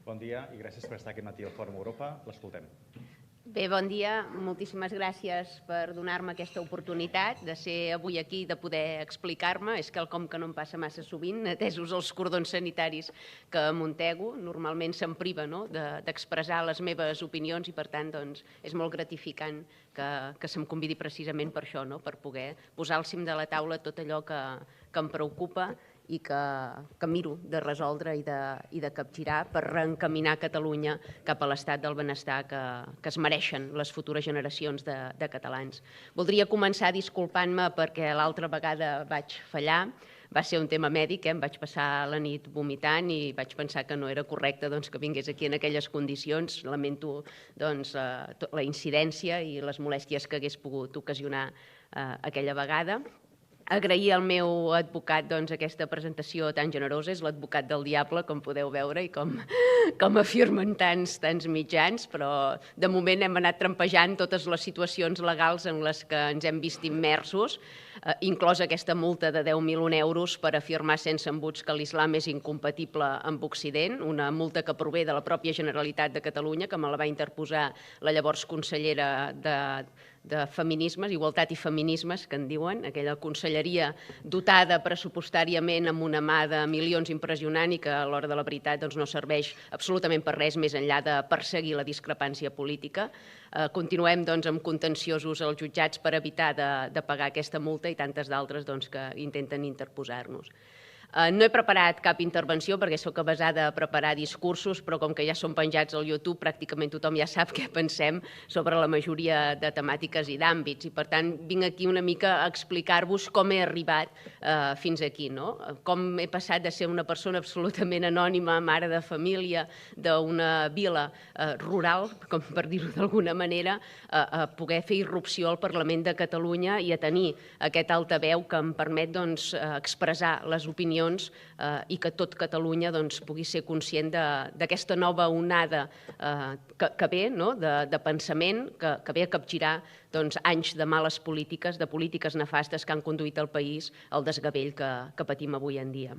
Bon dia i gràcies per estar aquest matí al Fòrum Europa. L'escoltem. Bé, bon dia. Moltíssimes gràcies per donar-me aquesta oportunitat de ser avui aquí, de poder explicar-me. És quelcom que no em passa massa sovint, atesos els cordons sanitaris que muntego. Normalment se'm priva d'expressar les meves opinions i, per tant, és molt gratificant que se'm convidi precisament per això, per poder posar al cim de la taula tot allò que em preocupa i que miro de resoldre i de capgirar per reencaminar Catalunya cap a l'estat del benestar que es mereixen les futures generacions de catalans. Voldria començar disculpant-me perquè l'altra vegada vaig fallar. Va ser un tema mèdic, em vaig passar la nit vomitant i vaig pensar que no era correcte que vingués aquí en aquelles condicions. Lamento la incidència i les molèsties que hagués pogut ocasionar aquella vegada. Agrair al meu advocat aquesta presentació tan generosa. És l'advocat del diable, com podeu veure, i com afirmen tants mitjans, però de moment hem anat trampejant totes les situacions legals en les que ens hem vist immersos, inclosa aquesta multa de 10.001 euros per afirmar sense embuts que l'islam és incompatible amb Occident, una multa que prové de la pròpia Generalitat de Catalunya, que me la va interposar la llavors consellera de Feminismes, Igualtat i Feminismes, que en diuen, aquella conselleria dotada pressupostàriament amb una mà de milions impressionant i que a l'hora de la veritat no serveix absolutament per res més enllà de perseguir la discrepància política. Continuem amb contenciosos als jutjats per evitar de pagar aquesta multa i tantes d'altres que intenten interposar-nos. No he preparat cap intervenció perquè sóc avesada a preparar discursos, però com que ja són penjats al YouTube, pràcticament tothom ja sap què pensem sobre la majoria de temàtiques i d'àmbits. I, per tant, vinc aquí una mica a explicar-vos com he arribat fins aquí. Com he passat de ser una persona absolutament anònima, mare de família, d'una vila rural, com per dir-ho d'alguna manera, a poder fer irrupció al Parlament de Catalunya i a tenir aquest altaveu que em permet expressar les opinions i que tot Catalunya pugui ser conscient d'aquesta nova onada que ve de pensament, que ve a capgirar anys de males polítiques, de polítiques nefastes que han conduït el país al desgavell que patim avui en dia.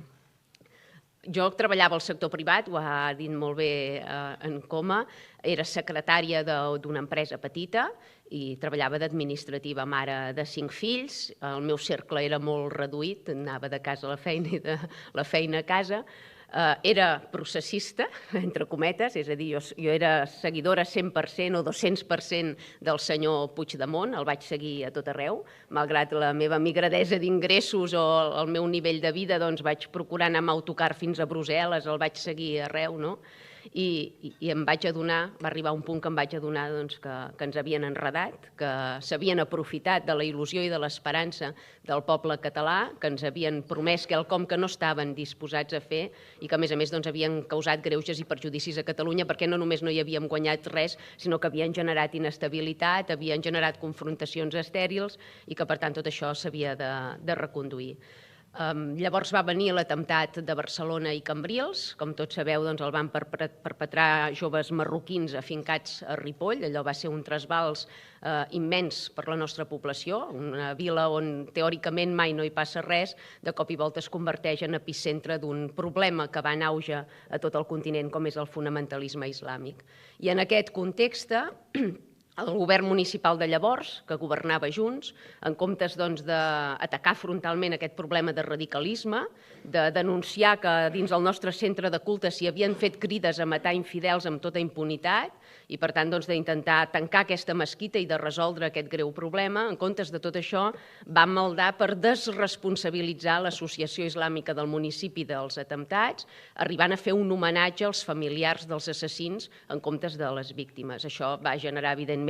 Jo treballava al sector privat, ho ha dit molt bé en Coma, era secretària d'una empresa petita i treballava d'administrativa, mare de 5 fills. El meu cercle era molt reduït, anava de casa a la feina i de la feina a casa. Era processista, entre cometes, és a dir, jo era seguidora 100% o 200% del senyor Puigdemont, el vaig seguir a tot arreu, malgrat la meva migradesa d'ingressos o el meu nivell de vida, vaig procurar anar amb autocar fins a Brussel·les, el vaig seguir arreu, i em vaig adonar, va arribar un punt que em vaig adonar que ens havien enredat, que s'havien aprofitat de la il·lusió i de l'esperança del poble català, que ens havien promès quelcom que no estaven disposats a fer i que, a més, havien causat greuges i perjudicis a Catalunya perquè no només no hi havíem guanyat res, sinó que havien generat inestabilitat, havien generat confrontacions estèrils i que, per tant, tot això s'havia de reconduir. Llavors va venir l'atemptat de Barcelona i Cambrils. Com tots sabeu, el van perpetrar joves marroquins afincats a Ripoll. Allò va ser un trasbals immens per la nostra població, una vila on teòricament mai no hi passa res, de cop i volta es converteix en epicentre d'un problema que va en auge a tot el continent, com és el fonamentalisme islàmic. I en aquest context, el govern municipal de llavors, que governava Junts, en comptes d'atacar frontalment aquest problema de radicalisme, de denunciar que dins el nostre centre de culte s'hi havien fet crides a matar infidels amb tota impunitat i, per tant, d'intentar tancar aquesta mesquita i de resoldre aquest greu problema, en comptes de tot això, va maldar per desresponsabilitzar l'Associació Islàmica del municipi dels atemptats, arribant a fer un homenatge als familiars dels assassins en comptes de les víctimes. Això va generar, evidentment,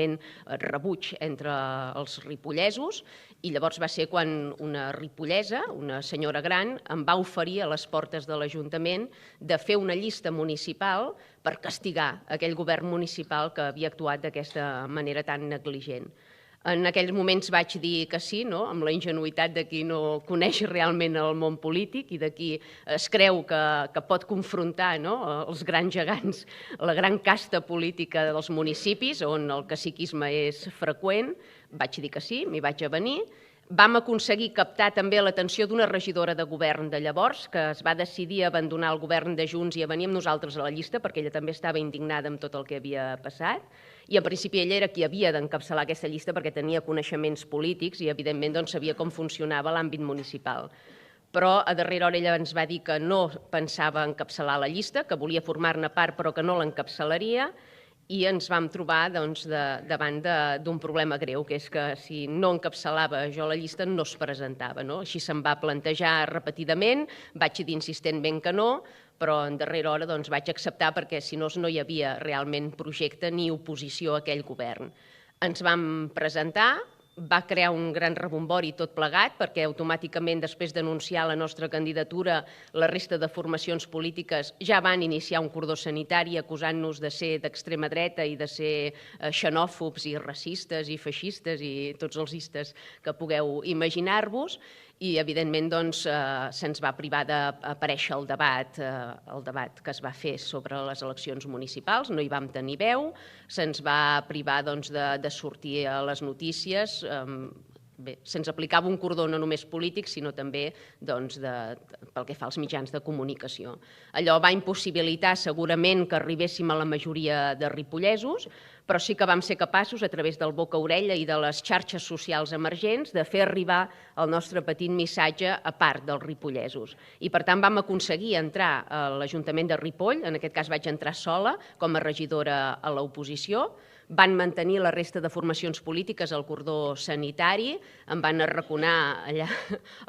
rebuig entre els ripollesos i llavors va ser quan una ripollesa, una senyora gran, em va oferir a les portes de l'Ajuntament de fer una llista municipal per castigar aquell govern municipal que havia actuat d'aquesta manera tan negligent. En aquells moments vaig dir que sí, amb la ingenuïtat de qui no coneix realment el món polític i de qui es creu que pot confrontar els grans gegants, la gran casta política dels municipis, on el caciquisme és freqüent. Vaig dir que sí, m'hi vaig avenir. Vam aconseguir captar també l'atenció d'una regidora de govern de llavors, que es va decidir a abandonar el govern de Junts i a venir amb nosaltres a la llista, perquè ella també estava indignada amb tot el que havia passat. I en principi ella era qui havia d'encapçalar aquesta llista perquè tenia coneixements polítics i evidentment sabia com funcionava l'àmbit municipal. Però a darrera hora ella ens va dir que no pensava encapçalar la llista, que volia formar-ne part però que no l'encapçalaria, i ens vam trobar davant d'un problema greu, que és que si no encapçalava jo la llista no es presentava. Així se'm va plantejar repetidament, vaig dir insistentment que no, però en darrera hora vaig acceptar perquè si no hi havia realment projecte ni oposició a aquell govern. Ens vam presentar, va crear un gran rebombori tot plegat, perquè automàticament després d'anunciar la nostra candidatura la resta de formacions polítiques ja van iniciar un cordó sanitari acusant-nos de ser d'extrema dreta i de ser xenòfobs i racistes i feixistes i tots els istes que pugueu imaginar-vos. I, evidentment, se'ns va privar d'aparèixer al debat que es va fer sobre les eleccions municipals, no hi vam tenir veu, se'ns va privar de sortir a les notícies. Bé, se'ns aplicava un cordó no només polític, sinó també pel que fa als mitjans de comunicació. Allò va impossibilitar segurament que arribéssim a la majoria de ripollesos, però sí que vam ser capaços, a través del boca a orella i de les xarxes socials emergents, de fer arribar el nostre petit missatge a part dels ripollesos. I, per tant, vam aconseguir entrar a l'Ajuntament de Ripoll, en aquest cas vaig entrar sola, com a regidora a l'oposició. Van mantenir la resta de formacions polítiques al cordó sanitari, em van arraconar allà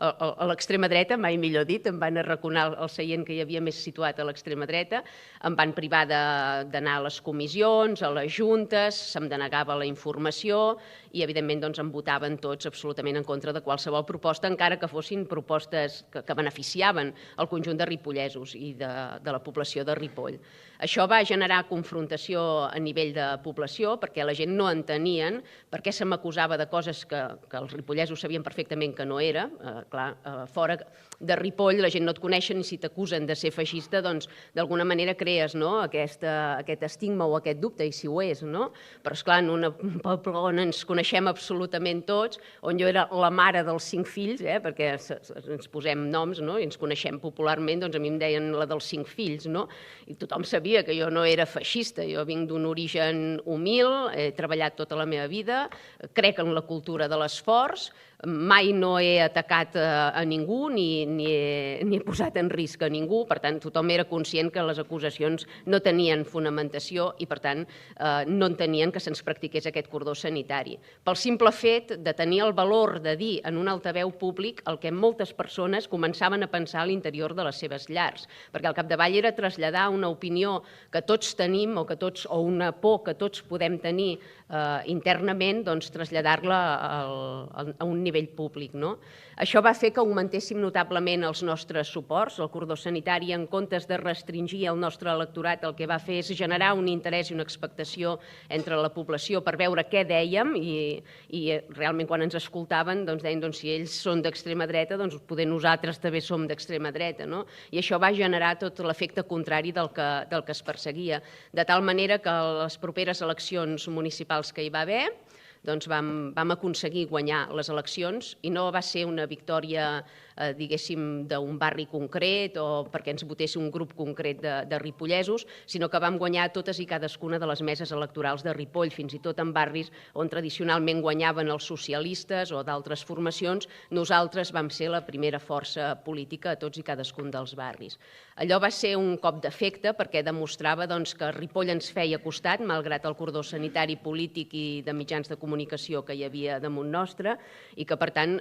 a l'extrema dreta, mai millor dit, em van arraconar el seient que hi havia més situat a l'extrema dreta, em van privar d'anar a les comissions, a les juntes, se'm denegava la informació i, evidentment, em votaven tots absolutament en contra de qualsevol proposta, encara que fossin propostes que beneficiaven el conjunt de ripollesos i de la població de Ripoll. Això va generar confrontació a nivell de població, perquè la gent no entenien per què se m'acusava de coses que els ripollesos sabien perfectament que no era. Clar, fora de Ripoll la gent no et coneix i si t'acusen de ser feixista, doncs d'alguna manera crees aquest estigma o aquest dubte, i si ho és. Però, esclar, en un poble on ens coneixem absolutament tots, on jo era la mare dels 5 fills, perquè ens posem noms i ens coneixem popularment, doncs a mi em deien la dels 5 fills, i tothom sabia que jo no era feixista, jo vinc d'un origen humil, he treballat tota la meva vida, crec en la cultura de l'esforç, mai no he atacat a ningú ni he posat en risc a ningú, per tant tothom era conscient que les acusacions no tenien fonamentació i per tant no entenien que se'ns practiqués aquest cordó sanitari. Pel simple fet de tenir el valor de dir en un altaveu públic el que moltes persones començaven a pensar a l'interior de les seves llars, perquè al capdavall era traslladar una opinió que tots tenim o una por que tots podem tenir internament, traslladar-la a un nivell públic. Això va fer que augmentéssim notablement els nostres suports. El cordó sanitari, en comptes de restringir el nostre electorat, el que va fer és generar un interès i una expectació entre la població per veure què dèiem i realment quan ens escoltaven deien si ells són d'extrema dreta, doncs poder nosaltres també som d'extrema dreta. I això va generar tot l'efecte contrari del que es perseguia, de tal manera que a les properes eleccions municipals que hi va haver vam aconseguir guanyar les eleccions i no va ser una victòria, diguéssim, d'un barri concret o perquè ens votés un grup concret de ripollesos, sinó que vam guanyar totes i cadascuna de les meses electorals de Ripoll, fins i tot en barris on tradicionalment guanyaven els socialistes o d'altres formacions, nosaltres vam ser la primera força política a tots i cadascun dels barris. Allò va ser un cop d'efecte perquè demostrava que Ripoll ens feia costat, malgrat el cordó sanitari polític i de mitjans de comunicació que hi havia damunt nostre i que, per tant,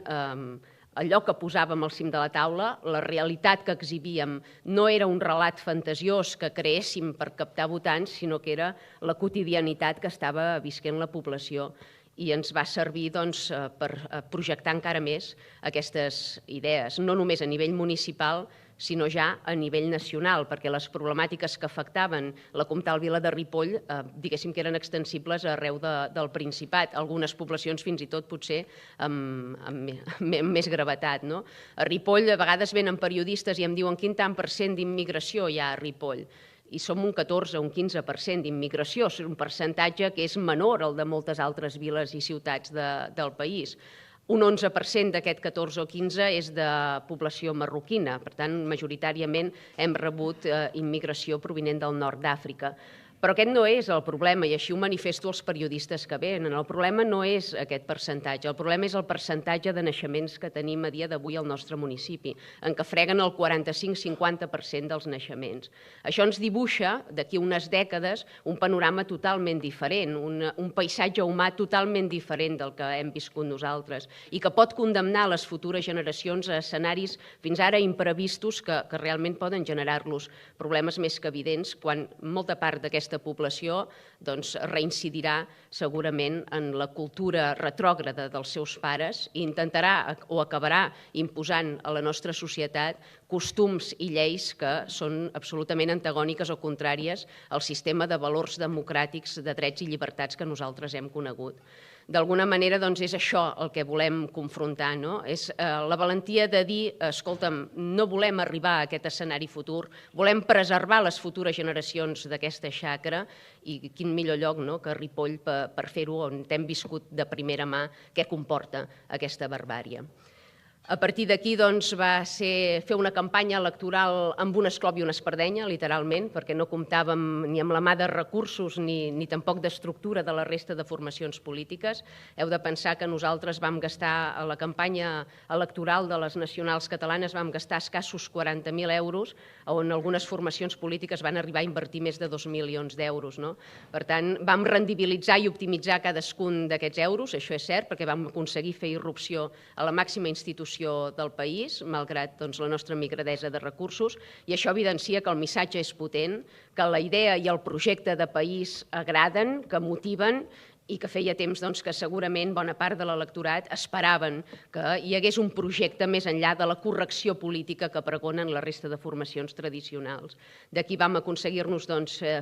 allò que posàvem al cim de la taula, la realitat que exhibíem, no era un relat fantasiós que creéssim per captar votants, sinó que era la quotidianitat que estava visquent la població i ens va servir per projectar encara més aquestes idees, no només a nivell municipal, sinó ja a nivell nacional, perquè les problemàtiques que afectaven la comtal vila de Ripoll, diguéssim que eren extensibles arreu del Principat, algunes poblacions fins i tot potser amb més gravetat. A Ripoll a vegades venen periodistes i em diuen quin tant % d'immigració hi ha a Ripoll. I som un 14 o un 15% d'immigració, és un percentatge que és menor al de moltes altres viles i ciutats del país. un 11% d'aquest 14 o 15 és de població marroquina, per tant, majoritàriament hem rebut immigració provinent del nord d'Àfrica. Però aquest no és el problema, i així ho manifesto als periodistes que venen. El problema no és aquest percentatge, el problema és el percentatge de naixements que tenim a dia d'avui al nostre municipi, en què freguen el 45-50% dels naixements. Això ens dibuixa, d'aquí unes dècades, un panorama totalment diferent, un paisatge humà totalment diferent del que hem viscut nosaltres, i que pot condemnar les futures generacions a escenaris fins ara imprevistos que realment poden generar-los problemes més que evidents, quan molta part d'aquesta població reincidirà segurament en la cultura retrògrada dels seus pares i intentarà o acabarà imposant a la nostra societat costums i lleis que són absolutament antagòniques o contràries al sistema de valors democràtics, de drets i llibertats que nosaltres hem conegut. D'alguna manera, és això el que volem confrontar, no? És la valentia de dir, escolta'm, no volem arribar a aquest escenari futur, volem preservar les futures generacions d'aquesta xacra, i quin millor lloc que Ripoll per fer-ho, on hem viscut de primera mà què comporta aquesta barbàrie. A partir d'aquí va ser fer una campanya electoral amb un esclop i una espardenya, literalment, perquè no comptàvem ni amb la mà de recursos ni tampoc d'estructura de la resta de formacions polítiques. Heu de pensar que nosaltres vam gastar a la campanya electoral de les nacionals catalanes vam gastar escassos 40.000 euros, on algunes formacions polítiques van arribar a invertir més de 2 milions d'euros. Per tant, vam rendibilitzar i optimitzar cadascun d'aquests euros, això és cert, perquè vam aconseguir fer irrupció a la màxima institució del país, malgrat la nostra migradesa de recursos, i això evidencia que el missatge és potent, que la idea i el projecte de país agraden, que motiven, i que feia temps que segurament bona part de l'electorat esperaven que hi hagués un projecte més enllà de la correcció política que pregonen la resta de formacions tradicionals. D'aquí vam aconseguir-nos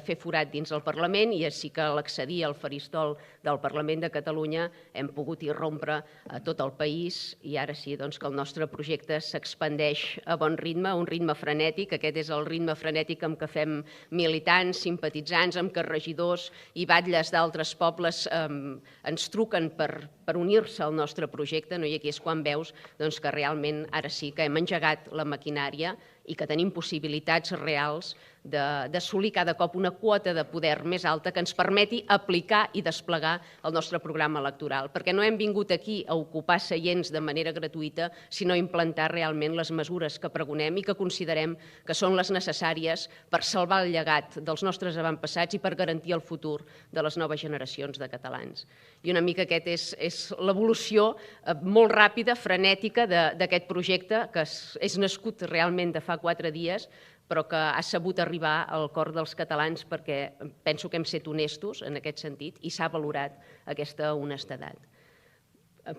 fer forat dins el Parlament, i així que a l'accedir al faristol del Parlament de Catalunya hem pogut irrompre a tot el país, i ara sí que el nostre projecte s'expandeix a bon ritme, a un ritme frenètic. Aquest és el ritme frenètic amb què fem militants, simpatitzants, amb què regidors i batlles d'altres pobles ens truquen per unir-se al nostre projecte, i aquí és quan veus que realment ara sí que hem engegat la maquinària i que tenim possibilitats reals d'assolir cada cop una quota de poder més alta que ens permeti aplicar i desplegar el nostre programa electoral, perquè no hem vingut aquí a ocupar seients de manera gratuïta, sinó a implantar realment les mesures que pregonem i que considerem que són les necessàries per salvar el llegat dels nostres avantpassats i per garantir el futur de les noves generacions de catalans. I una mica aquesta és l'evolució molt ràpida, frenètica d'aquest projecte, que és nascut realment de fa 4 dies, però que ha sabut arribar al cor dels catalans perquè penso que hem set honestos en aquest sentit i s'ha valorat aquesta honestedat.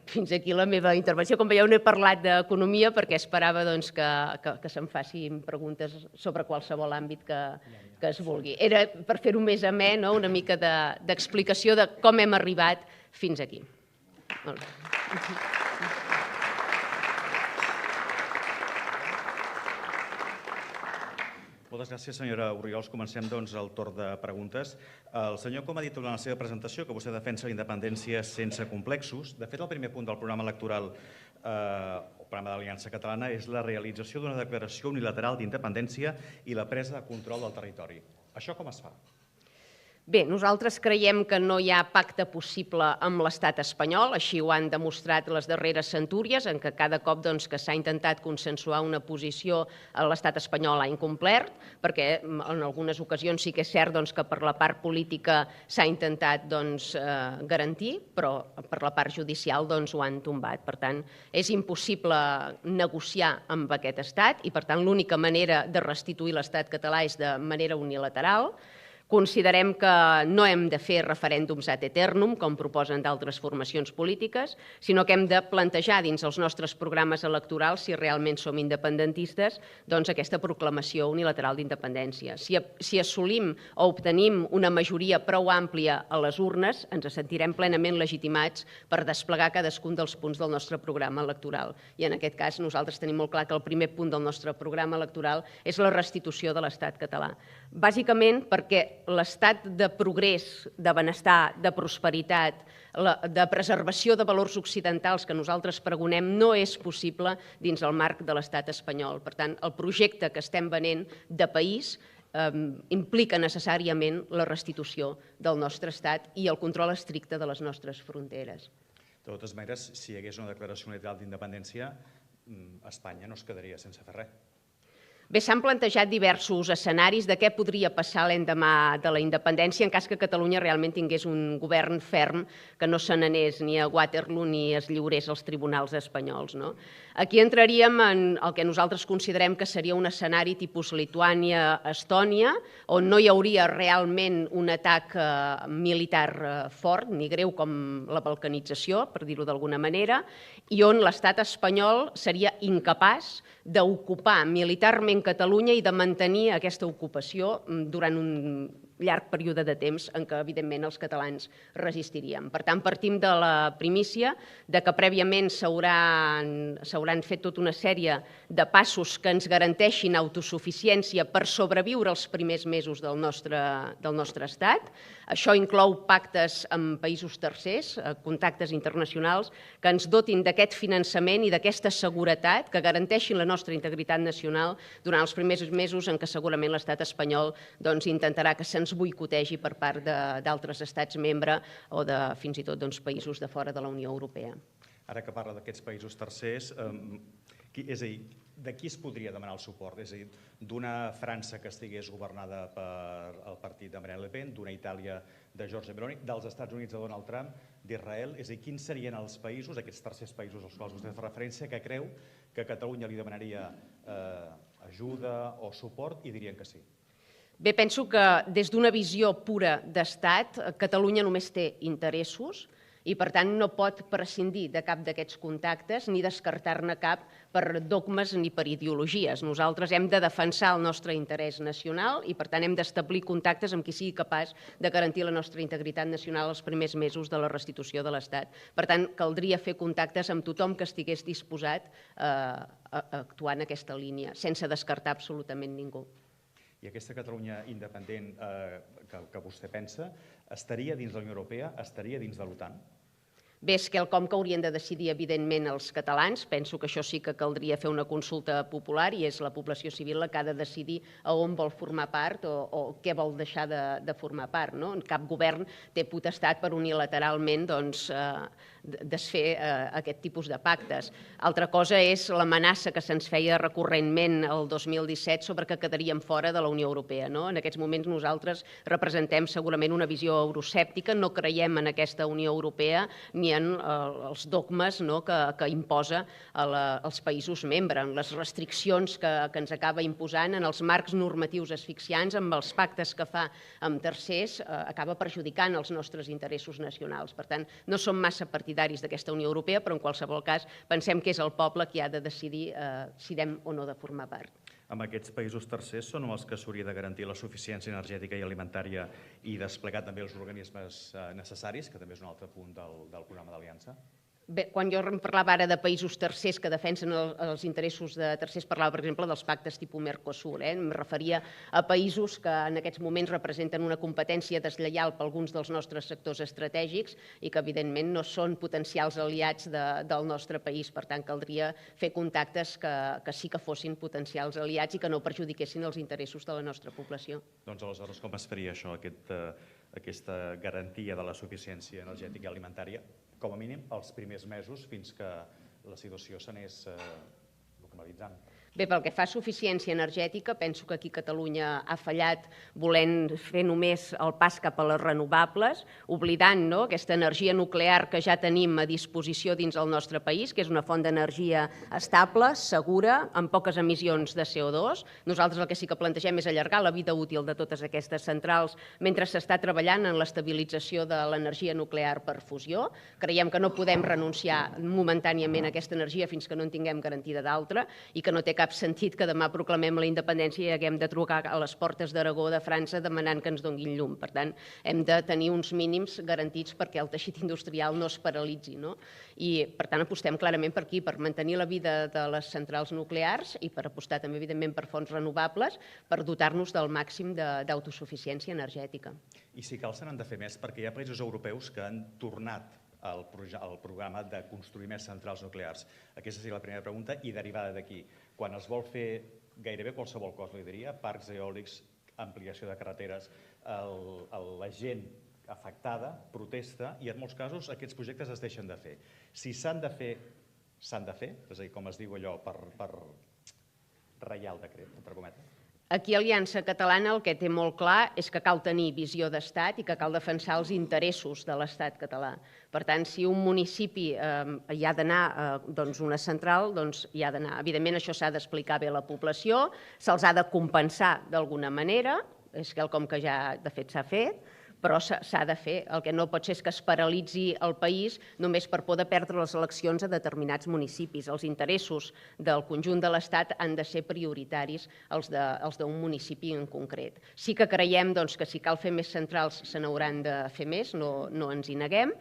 Fins aquí la meva intervenció. Com veieu, no he parlat d'economia perquè esperava que se'm facin preguntes sobre qualsevol àmbit que es vulgui. Era per fer-ho més amè, una mica d'explicació de com hem arribat fins aquí. Molt bé. Moltes gràcies, senyora Orriols. Comencem, el torn de preguntes. El senyor Com ha dit en la seva presentació que vostè defensa la independència sense complexos. De fet, el primer punt del programa electoral, el programa d'Aliança Catalana, és la realització d'una declaració unilateral d'independència i la presa de control del territori. Això com es fa? Bé, nosaltres creiem que no hi ha pacte possible amb l'estat espanyol, així ho han demostrat les darreres centúries, en què cada cop que s'ha intentat consensuar una posició l'estat espanyol ha incomplert, perquè en algunes ocasions sí que és cert que per la part política s'ha intentat garantir, però per la part judicial ho han tombat. Per tant, és impossible negociar amb aquest estat i, per tant, l'única manera de restituir l'estat català és de manera unilateral. Considerem que no hem de fer referèndums ad eternum, com proposen d'altres formacions polítiques, sinó que hem de plantejar dins els nostres programes electorals, si realment som independentistes, aquesta proclamació unilateral d'independència. Si assolim o obtenim una majoria prou àmplia a les urnes, ens sentirem plenament legitimats per desplegar cadascun dels punts del nostre programa electoral. I en aquest cas nosaltres tenim molt clar que el primer punt del nostre programa electoral és la restitució de l'estat català. Bàsicament perquè l'estat de progrés, de benestar, de prosperitat, de preservació de valors occidentals que nosaltres pregonem no és possible dins el marc de l'estat espanyol. Per tant, el projecte que estem venent de país implica necessàriament la restitució del nostre estat i el control estricte de les nostres fronteres. De totes maneres, si hi hagués una declaració unilateral d'independència, Espanya no es quedaria sense fer res. Bé, s'han plantejat diversos escenaris de què podria passar l'endemà de la independència en cas que Catalunya realment tingués un govern ferm que no se n'anés ni a Waterloo ni es lliurés als tribunals espanyols. Aquí entraríem en el que nosaltres considerem que seria un escenari tipus Lituània-Estònia, on no hi hauria realment un atac militar fort, ni greu com la balcanització, per dir-ho d'alguna manera, i on l'estat espanyol seria incapaç d'ocupar militarment Catalunya i de mantenir aquesta ocupació durant un llarg període de temps en què, evidentment, els catalans resistiríem. Per tant, partim de la primícia de que prèviament s'hauran fet tota una sèrie de passos que ens garanteixin autosuficiència per sobreviure els primers mesos del nostre estat. Això inclou pactes amb països tercers, contactes internacionals, que ens dotin d'aquest finançament i d'aquesta seguretat que garanteixin la nostra integritat nacional durant els primers mesos en què segurament l'estat espanyol intentarà que se'ns boicotegi per part d'altres estats membres o de fins i tot països de fora de la Unió Europea. Ara que parla d'aquests països tercers, és a dir, de qui es podria demanar el suport? És a dir, d'una França que estigués governada pel partit de Marine Le Pen, d'una Itàlia de Giorgia Meloni, dels Estats Units de Donald Trump, d'Israel? És a dir, quins serien els països, aquests tercers països als quals vostè fa referència, que creu que Catalunya li demanaria ajuda o suport i dirien que sí? Bé, penso que des d'una visió pura d'estat, Catalunya només té interessos i, per tant, no pot prescindir de cap d'aquests contactes ni descartar-ne cap per dogmes ni per ideologies. Nosaltres hem de defensar el nostre interès nacional i, per tant, hem d'establir contactes amb qui sigui capaç de garantir la nostra integritat nacional els primers mesos de la restitució de l'Estat. Per tant, caldria fer contactes amb tothom que estigués disposat a actuar en aquesta línia, sense descartar absolutament ningú. I aquesta Catalunya independent que vostè pensa, estaria dins de la Unió Europea, estaria dins de l'OTAN? Bé, és quelcom que haurien de decidir, evidentment, els catalans. Penso que això sí que caldria fer una consulta popular i és la població civil la que ha de decidir a on vol formar part o què vol deixar de formar part. Cap govern té potestat per unilateralment desfer aquest tipus de pactes. Altra cosa és l'amenaça que se'ns feia recurrentment el 2017 sobre que quedaríem fora de la Unió Europea. En aquests moments nosaltres representem segurament una visió euroscèptica, no creiem en aquesta Unió Europea ni en els dogmes que imposa als països membres, en les restriccions que ens acaba imposant, en els marcs normatius asfixiants, amb els pactes que fa amb tercers, acaba perjudicant els nostres interessos nacionals. Per tant, no som massa partidaris d'aquesta Unió Europea, però en qualsevol cas pensem que és el poble qui ha de decidir si hem o no de formar part. Amb aquests països tercers són els que s'hauria de garantir la suficiència energètica i alimentària i desplegar també els organismes necessaris, que també és un altre punt del programa d'aliança? Bé, quan jo parlava ara de països tercers que defensen els interessos de tercers, parlava, per exemple, dels pactes tipus Mercosur. Em referia a països que en aquests moments representen una competència deslleial per alguns dels nostres sectors estratègics i que, evidentment, no són potencials aliats del nostre país. Per tant, caldria fer contactes que sí que fossin potencials aliats i que no perjudiquessin els interessos de la nostra població. Doncs, aleshores, com es faria això, aquesta garantia de la suficiència energètica i alimentària? Com a mínim, els primers mesos fins que la situació s'anés normalitzant. Bé, pel que fa a suficiència energètica, penso que aquí Catalunya ha fallat volent fer només el pas cap a les renovables, oblidant aquesta energia nuclear que ja tenim a disposició dins el nostre país, que és una font d'energia estable, segura, amb poques emissions de CO2. Nosaltres el que sí que plantegem és allargar la vida útil de totes aquestes centrals mentre s'està treballant en l'estabilització de l'energia nuclear per fusió. Creiem que no podem renunciar momentàniament a aquesta energia fins que no en tinguem garantida d'altra i que no té cap cap sentit que demà proclamem la independència i haguem de trucar a les portes d'Aragó de França demanant que ens donguin llum. Per tant, hem de tenir uns mínims garantits perquè el teixit industrial no es paralitzi. I, per tant, apostem clarament per aquí, per mantenir la vida de les centrals nuclears i per apostar també, evidentment, per fonts renovables, per dotar-nos del màxim d'autosuficiència energètica. I si cal, se n'han de fer més, perquè hi ha països europeus que han tornat al programa de construir més centrals nuclears. Aquesta seria la primera pregunta i derivada d'aquí. Quan es vol fer gairebé qualsevol cosa, li diria, parcs eòlics, ampliació de carreteres, la gent afectada protesta i en molts casos aquests projectes es deixen de fer. Si s'han de fer, s'han de fer, és a dir, com es diu allò, per reial decret, per cometre. Aquí Aliança Catalana el que té molt clar és que cal tenir visió d'estat i que cal defensar els interessos de l'estat català. Per tant, si un municipi hi ha d'anar una central, doncs hi ha d'anar. Evidentment, això s'ha d'explicar bé a la població, se'ls ha de compensar d'alguna manera, és quelcom que ja de fet s'ha fet, però s'ha de fer. El que no pot ser és que es paralitzi el país només per por de perdre les eleccions a determinats municipis. Els interessos del conjunt de l'Estat han de ser prioritaris els d'un municipi en concret. Sí que creiem que si cal fer més centrals se n'hauran de fer més, no ens hi neguem,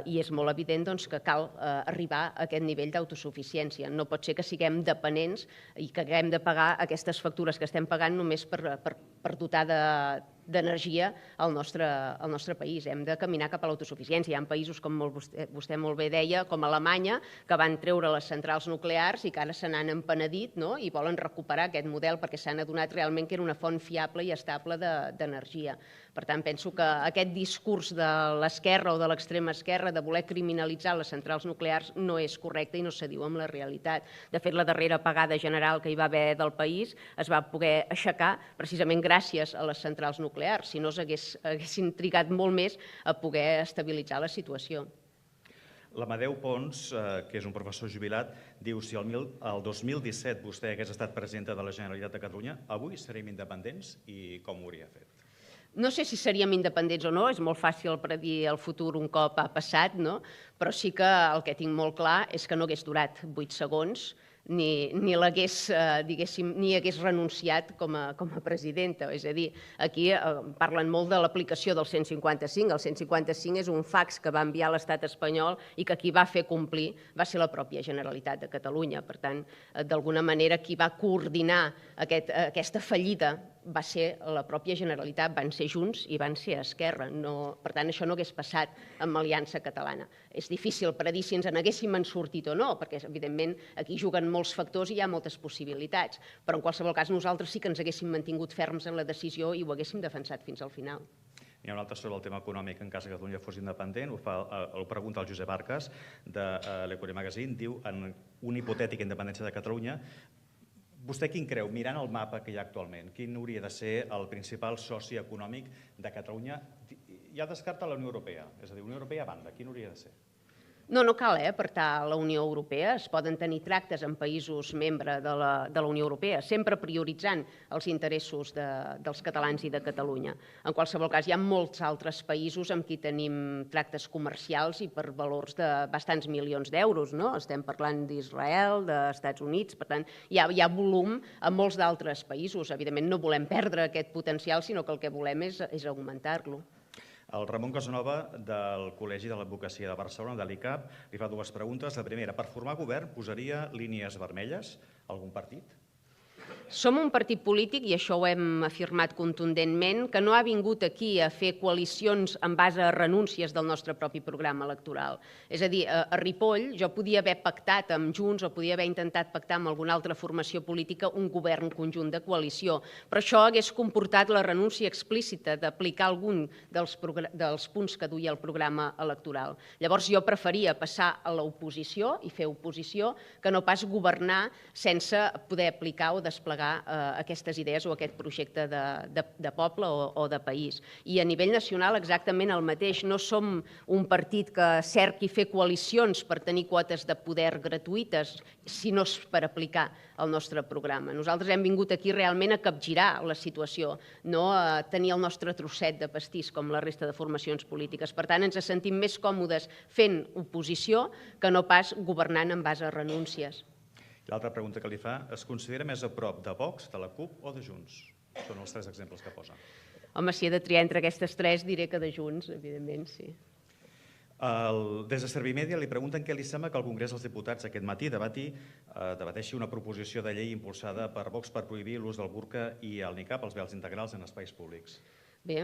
i és molt evident que cal arribar a aquest nivell d'autosuficiència. No pot ser que siguem dependents i que haguem de pagar aquestes factures que estem pagant només per dotar d'energia al nostre país. Hem de caminar cap a l'autosuficiència. Hi ha països, com vostè molt bé deia, com Alemanya, que van treure les centrals nuclears i que ara se n'han empenedit i volen recuperar aquest model perquè s'han adonat realment que era una font fiable i estable d'energia. Per tant, penso que aquest discurs de l'esquerra o de l'extrema esquerra de voler criminalitzar les centrals nuclears no és correcte i no s'adiu amb la realitat. De fet, la darrera apagada general que hi va haver del país es va poder aixecar precisament gràcies a les centrals nuclears, si no haguessin trigat molt més a poder estabilitzar la situació. L'Amadeu Pons, que és un professor jubilat, diu si el 2017 vostè hagués estat presidenta de la Generalitat de Catalunya, avui seríem independents i com ho hauria fet? No sé si seríem independents o no, és molt fàcil predir el futur un cop ha passat, però sí que el que tinc molt clar és que no hagués durat 8 segons ni hagués renunciat com a presidenta. És a dir, aquí parlen molt de l'aplicació del 155. El 155 és un fax que va enviar l'estat espanyol i que qui va fer complir va ser la pròpia Generalitat de Catalunya. Per tant, d'alguna manera, qui va coordinar aquesta fallida va ser la pròpia Generalitat, van ser Junts i van ser Esquerra. Per tant, això no hagués passat amb Aliança Catalana. És difícil predir si ens n'haguéssim sortit o no, perquè, evidentment, aquí juguen molts factors i hi ha moltes possibilitats, però en qualsevol cas nosaltres sí que ens haguéssim mantingut ferms en la decisió i ho haguéssim defensat fins al final. Hi ha un altre sobre el tema econòmic en cas que Catalunya fos independent, ho pregunta el Josep Arcas de l'Economia Magazine, diu en una hipotètica independència de Catalunya, vostè quin creu, mirant el mapa que hi ha actualment, quin hauria de ser el principal soci econòmic de Catalunya? Ja descarta la Unió Europea, és a dir, Unió Europea a banda, quin hauria de ser? No cal apartar la Unió Europea. Es poden tenir tractes amb països membres de la Unió Europea, sempre prioritzant els interessos dels catalans i de Catalunya. En qualsevol cas, hi ha molts altres països amb qui tenim tractes comercials i per valors de bastants milions d'euros. Estem parlant d'Israel, dels Estats Units, per tant, hi ha volum a molts d'altres països. Evidentment, no volem perdre aquest potencial, sinó que el que volem és augmentar-lo. El Ramon Casanova, del Col·legi de l'Advocacia de Barcelona, de l'ICAP, li fa dues preguntes. La primera, per formar govern posaria línies vermelles algun partit? Som un partit polític, i això ho hem afirmat contundentment, que no ha vingut aquí a fer coalicions en base a renúncies del nostre propi programa electoral. És a dir, a Ripoll jo podia haver pactat amb Junts o podia haver intentat pactar amb alguna altra formació política un govern conjunt de coalició, però això hagués comportat la renúncia explícita d'aplicar algun dels punts que duia el programa electoral. Llavors jo preferia passar a l'oposició i fer oposició que no pas governar sense poder aplicar o desplegar aquestes idees o aquest projecte de poble o de país. I a nivell nacional exactament el mateix. No som un partit que cerqui fer coalicions per tenir quotes de poder gratuïtes, sinó per aplicar el nostre programa. Nosaltres hem vingut aquí realment a capgirar la situació, no a tenir el nostre trosset de pastís com la resta de formacions polítiques. Per tant, ens sentim més còmodes fent oposició que no pas governant en base a renúncies. L'altra pregunta que li fa, es considera més a prop de Vox, de la CUP o de Junts? Són els 3 exemples que posa. Home, si he de triar entre aquestes 3, diré que de Junts, evidentment, sí. Des de Servimedia li pregunten què li sembla que el Congrés dels Diputats aquest matí debateixi una proposició de llei impulsada per Vox per prohibir l'ús del burca i el niqab, els vels integrals, en espais públics. Bé,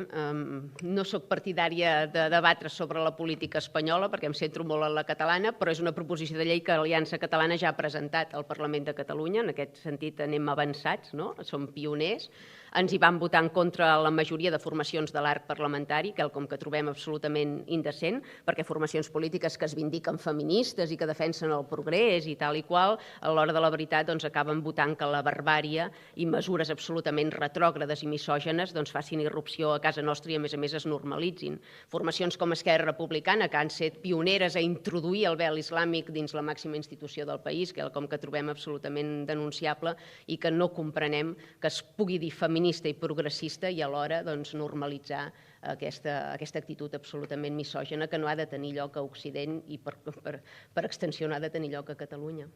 no sóc partidària de debatre sobre la política espanyola perquè em centro molt en la catalana, però és una proposició de llei que l'Aliança Catalana ja ha presentat al Parlament de Catalunya. En aquest sentit anem avançats, no? Som pioners. Ens hi van votar en contra la majoria de formacions de l'arc parlamentari, quelcom que trobem absolutament indecent, perquè formacions polítiques que es vindiquen feministes i que defensen el progrés i tal i qual, a l'hora de la veritat acaben votant que la barbària i mesures absolutament retrògrades i misògenes facin irrupció a casa nostra i a més es normalitzin. Formacions com Esquerra Republicana, que han set pioneres a introduir el vel islàmic dins la màxima institució del país, quelcom que trobem absolutament denunciable i que no comprenem que es pugui dir feminista i progressista i alhora normalitzar aquesta actitud absolutament misògena que no ha de tenir lloc a Occident i per extensió no ha de tenir lloc a Catalunya.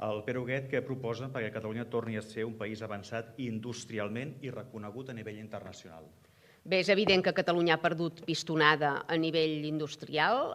El Pere Huguet, què proposa perquè Catalunya torni a ser un país avançat industrialment i reconegut a nivell internacional? Bé, és evident que Catalunya ha perdut pistonada a nivell industrial.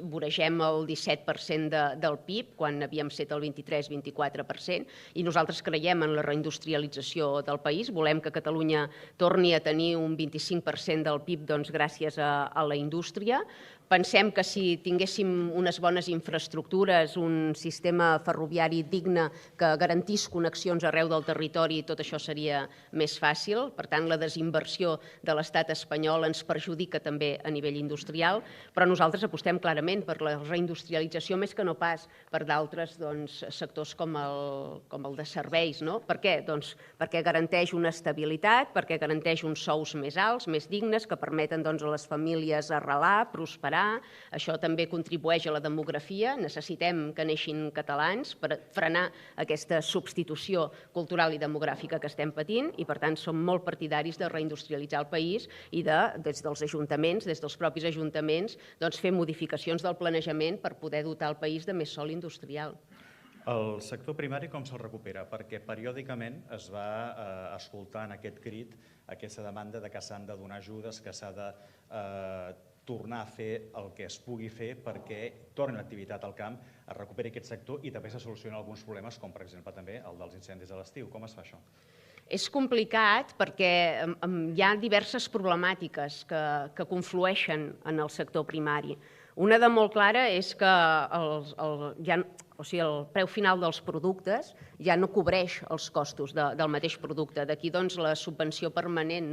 Voregem el 17% del PIB, quan havíem set el 23-24%, i nosaltres creiem en la reindustrialització del país. Volem que Catalunya torni a tenir un 25% del PIB gràcies a la indústria. Pensem que si tinguéssim unes bones infraestructures, un sistema ferroviari digne que garantís connexions arreu del territori, tot això seria més fàcil. Per tant, la desinversió de l'estat espanyol ens perjudica també a nivell industrial, però nosaltres apostem clarament per la reindustrialització més que no pas per d'altres sectors com el de serveis. Per què? Perquè garanteix una estabilitat, perquè garanteix uns sous més alts, més dignes, que permeten a les famílies arrelar, prosperar. Això també contribueix a la demografia. Necessitem que neixin catalans per frenar aquesta substitució cultural i demogràfica que estem patint i, per tant, som molt partidaris de reindustrialitzar el país i des dels ajuntaments, des dels propis ajuntaments, fer modificacions del planejament per poder dotar el país de més sòl industrial. El sector primari com se'l recupera? Perquè periòdicament es va escoltant aquest crit, aquesta demanda que s'han de donar ajudes, que s'ha de tornar a fer el que es pugui fer perquè torni l'activitat al camp, es recuperi aquest sector i també se solucionen alguns problemes, com per exemple també el dels incendis a l'estiu. Com es fa això? És complicat perquè hi ha diverses problemàtiques que conflueixen en el sector primari. Una de molt clara és que el preu final dels productes ja no cobreix els costos del mateix producte. D'aquí la subvenció permanent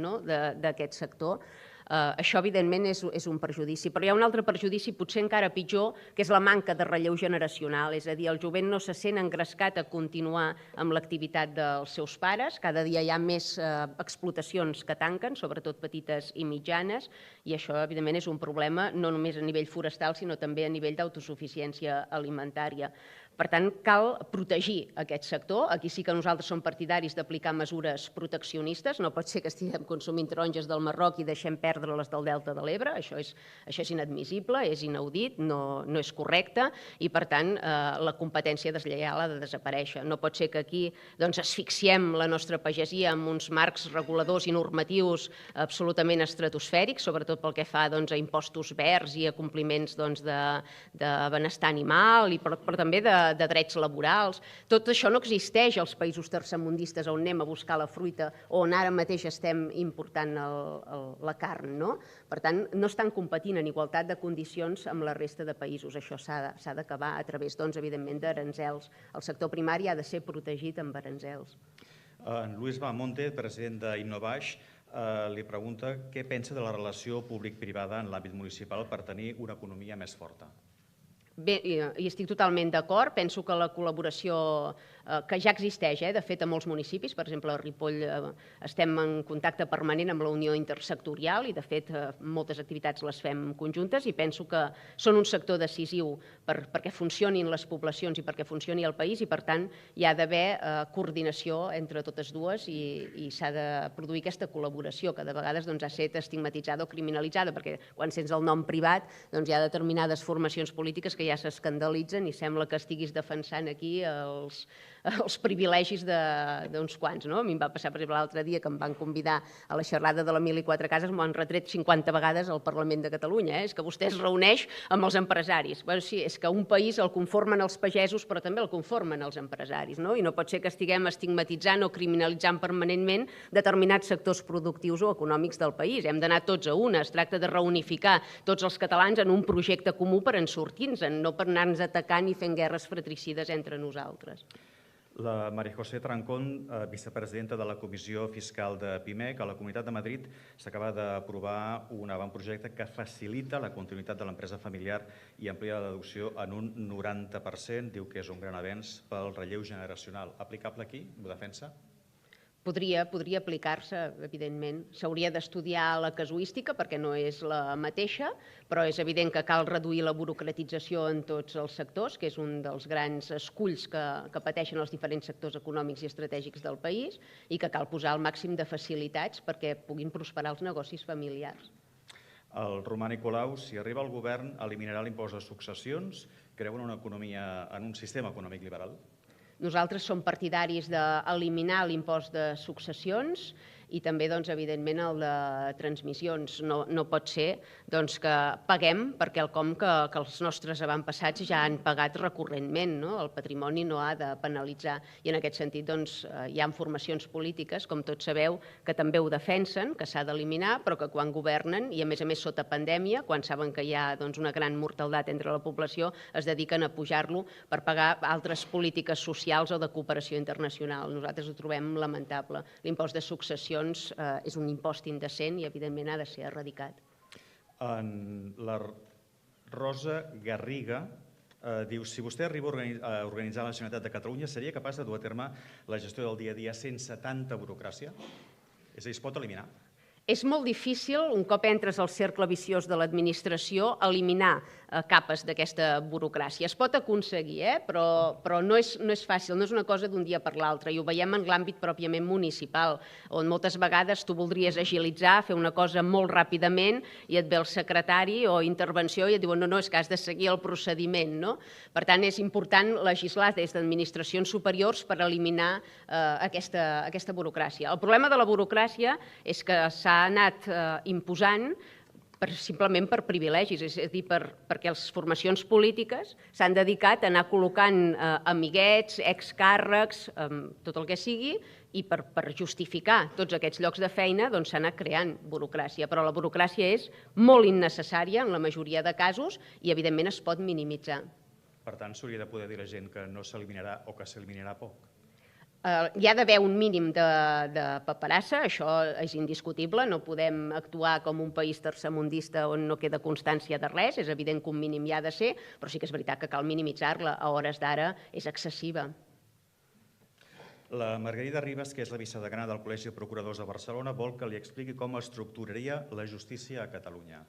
d'aquest sector. Això, evidentment, és un perjudici. Però hi ha un altre perjudici, potser encara pitjor, que és la manca de relleu generacional. És a dir, el jovent no se sent engrescat a continuar amb l'activitat dels seus pares. Cada dia hi ha més explotacions que tanquen, sobretot petites i mitjanes, i això, evidentment, és un problema no només a nivell forestal, sinó també a nivell d'autosuficiència alimentària. Per tant, cal protegir aquest sector. Aquí sí que nosaltres som partidaris d'aplicar mesures proteccionistes. No pot ser que estiguem consumint taronges del Marroc i deixem perdre les del Delta de l'Ebre. Això és inadmissible, és inaudit, no és correcte i, per tant, la competència deslleial ha de desaparèixer. No pot ser que aquí asfixiem la nostra pagesia amb uns marcs reguladors i normatius absolutament estratosfèrics, sobretot pel que fa a impostos verds i a compliments de benestar animal, però també de drets laborals. Tot això no existeix als països tercermundistes on anem a buscar la fruita o on ara mateix estem important la carn. Per tant, no estan competint en igualtat de condicions amb la resta de països. Això s'ha d'acabar a través, evidentment, d'aranzels. El sector primari ha de ser protegit amb aranzels. En Luis Bahamonde, president d'Innovaix, li pregunta què pensa de la relació públic-privada en l'àmbit municipal per tenir una economia més forta. Bé, hi estic totalment d'acord. Penso que la col·laboració que ja existeix, de fet, a molts municipis, per exemple, a Ripoll estem en contacte permanent amb la Unió Intersectorial i, de fet, moltes activitats les fem conjuntes i penso que són un sector decisiu perquè funcionin les poblacions i perquè funcioni el país i, per tant, hi ha d'haver coordinació entre totes dues i s'ha de produir aquesta col·laboració que de vegades ha estat estigmatitzada o criminalitzada perquè quan sents el nom privat hi ha determinades formacions polítiques que ja s'escandalitzen i sembla que estiguis defensant aquí els privilegis d'uns quants. A mi em va passar, per exemple, l'altre dia que em van convidar a la xerrada de la 1004 cases, m'ho han retret 50 vegades al Parlament de Catalunya. És que vostè es reuneix amb els empresaris. Sí, és que un país el conformen els pagesos, però també el conformen els empresaris. I no pot ser que estiguem estigmatitzant o criminalitzant permanentment determinats sectors productius o econòmics del país. Hem d'anar tots a una. Es tracta de reunificar tots els catalans en un projecte comú per en sortir-nos-en, no per anar-nos atacant i fent guerres fratricides entre nosaltres. La María José Trancón, vicepresidenta de la Comissió Fiscal de PIMEC, a la Comunitat de Madrid s'acaba d'aprovar un avantprojecte que facilita la continuïtat de l'empresa familiar i amplia la deducció en un 90%. Diu que és un gran avenç pel relleu generacional. Aplicable aquí? Ho defensa? Podria aplicar-se, evidentment. S'hauria d'estudiar la casuística perquè no és la mateixa, però és evident que cal reduir la burocratització en tots els sectors, que és un dels grans esculls que pateixen els diferents sectors econòmics i estratègics del país, i que cal posar el màxim de facilitats perquè puguin prosperar els negocis familiars. El Romà Nicolau, si arriba al govern, eliminarà l'impost de successions? Creu en un sistema econòmic liberal? Nosaltres som partidaris d'eliminar l'impost de successions i també, evidentment, el de transmissions. No pot ser que paguem per quelcom que els nostres avantpassats ja han pagat recurrentment. El patrimoni no ha de penalitzar. I en aquest sentit hi ha formacions polítiques, com tots sabeu, que també ho defensen, que s'ha d'eliminar, però que quan governen, i a més sota pandèmia, quan saben que hi ha una gran mortaldat entre la població, es dediquen a pujar-lo per pagar altres polítiques socials o de cooperació internacional. Nosaltres ho trobem lamentable. L'impost de successions és un impost indecent i, evidentment, ha de ser erradicat. La Rosa Garriga diu: si vostè arriba a organitzar la Generalitat de Catalunya, seria capaç de dur a terme la gestió del dia a dia sense tanta burocràcia? És a dir, es pot eliminar? És molt difícil, un cop entres al cercle viciós de l'administració, eliminar capes d'aquesta burocràcia. Es pot aconseguir, però no és fàcil, no és una cosa d'un dia per l'altre, i ho veiem en l'àmbit pròpiament municipal, on moltes vegades tu voldries agilitzar, fer una cosa molt ràpidament, i et ve el secretari o intervenció i et diuen no, és que has de seguir el procediment. Per tant, és important legislar des d'administracions superiors per eliminar aquesta burocràcia. El problema de la burocràcia és que s'ha anat imposant simplement per privilegis, és a dir, perquè les formacions polítiques s'han dedicat a anar col·locant amiguets, excàrrecs, tot el que sigui, i per justificar tots aquests llocs de feina s'ha anat creant burocràcia, però la burocràcia és molt innecessària en la majoria de casos i, evidentment, es pot minimitzar. Per tant, s'hauria de poder dir a la gent que no s'eliminarà o que s'eliminarà poc? Hi ha d'haver un mínim de paperassa, això és indiscutible, no podem actuar com un país tercermundista on no queda constància de res, és evident que un mínim hi ha de ser, però sí que és veritat que cal minimitzar-la, a hores d'ara és excessiva. La Margarida Ribas, que és la vicedegana del Col·legi de Procuradors de Barcelona, vol que li expliqui com estructuraria la justícia a Catalunya.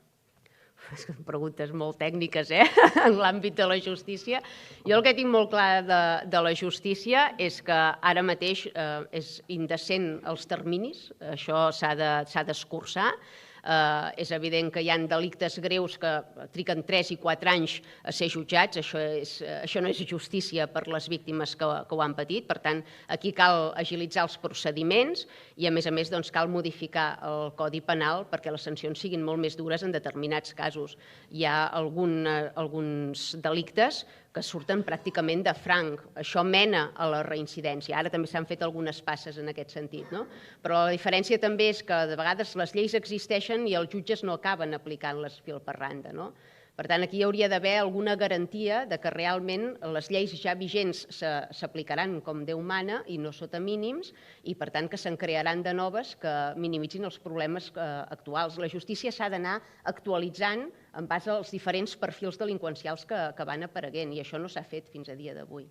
Preguntes molt tècniques, en l'àmbit de la justícia. Jo el que tinc molt clar de la justícia és que ara mateix és indecent els terminis, això s'ha d'escurçar. És evident que hi ha delictes greus que triguen 3 i 4 anys a ser jutjats, això no és justícia per les víctimes que ho han patit, per tant, aquí cal agilitzar els procediments i, a més, cal modificar el Codi Penal perquè les sancions siguin molt més dures en determinats casos. Hi ha alguns delictes que surten pràcticament de franc. Això mena a la reincidència. Ara també s'han fet algunes passes en aquest sentit, però la diferència també és que de vegades les lleis existeixen i els jutges no acaben aplicant-les fil per randa. Per tant, aquí hi hauria d'haver alguna garantia de que realment les lleis ja vigents s'aplicaran com Déu mana i no sota mínims i, per tant, que se'n crearan de noves que minimitzin els problemes actuals. La justícia s'ha d'anar actualitzant en base als diferents perfils delinqüencials que van apareguent i això no s'ha fet fins a dia d'avui.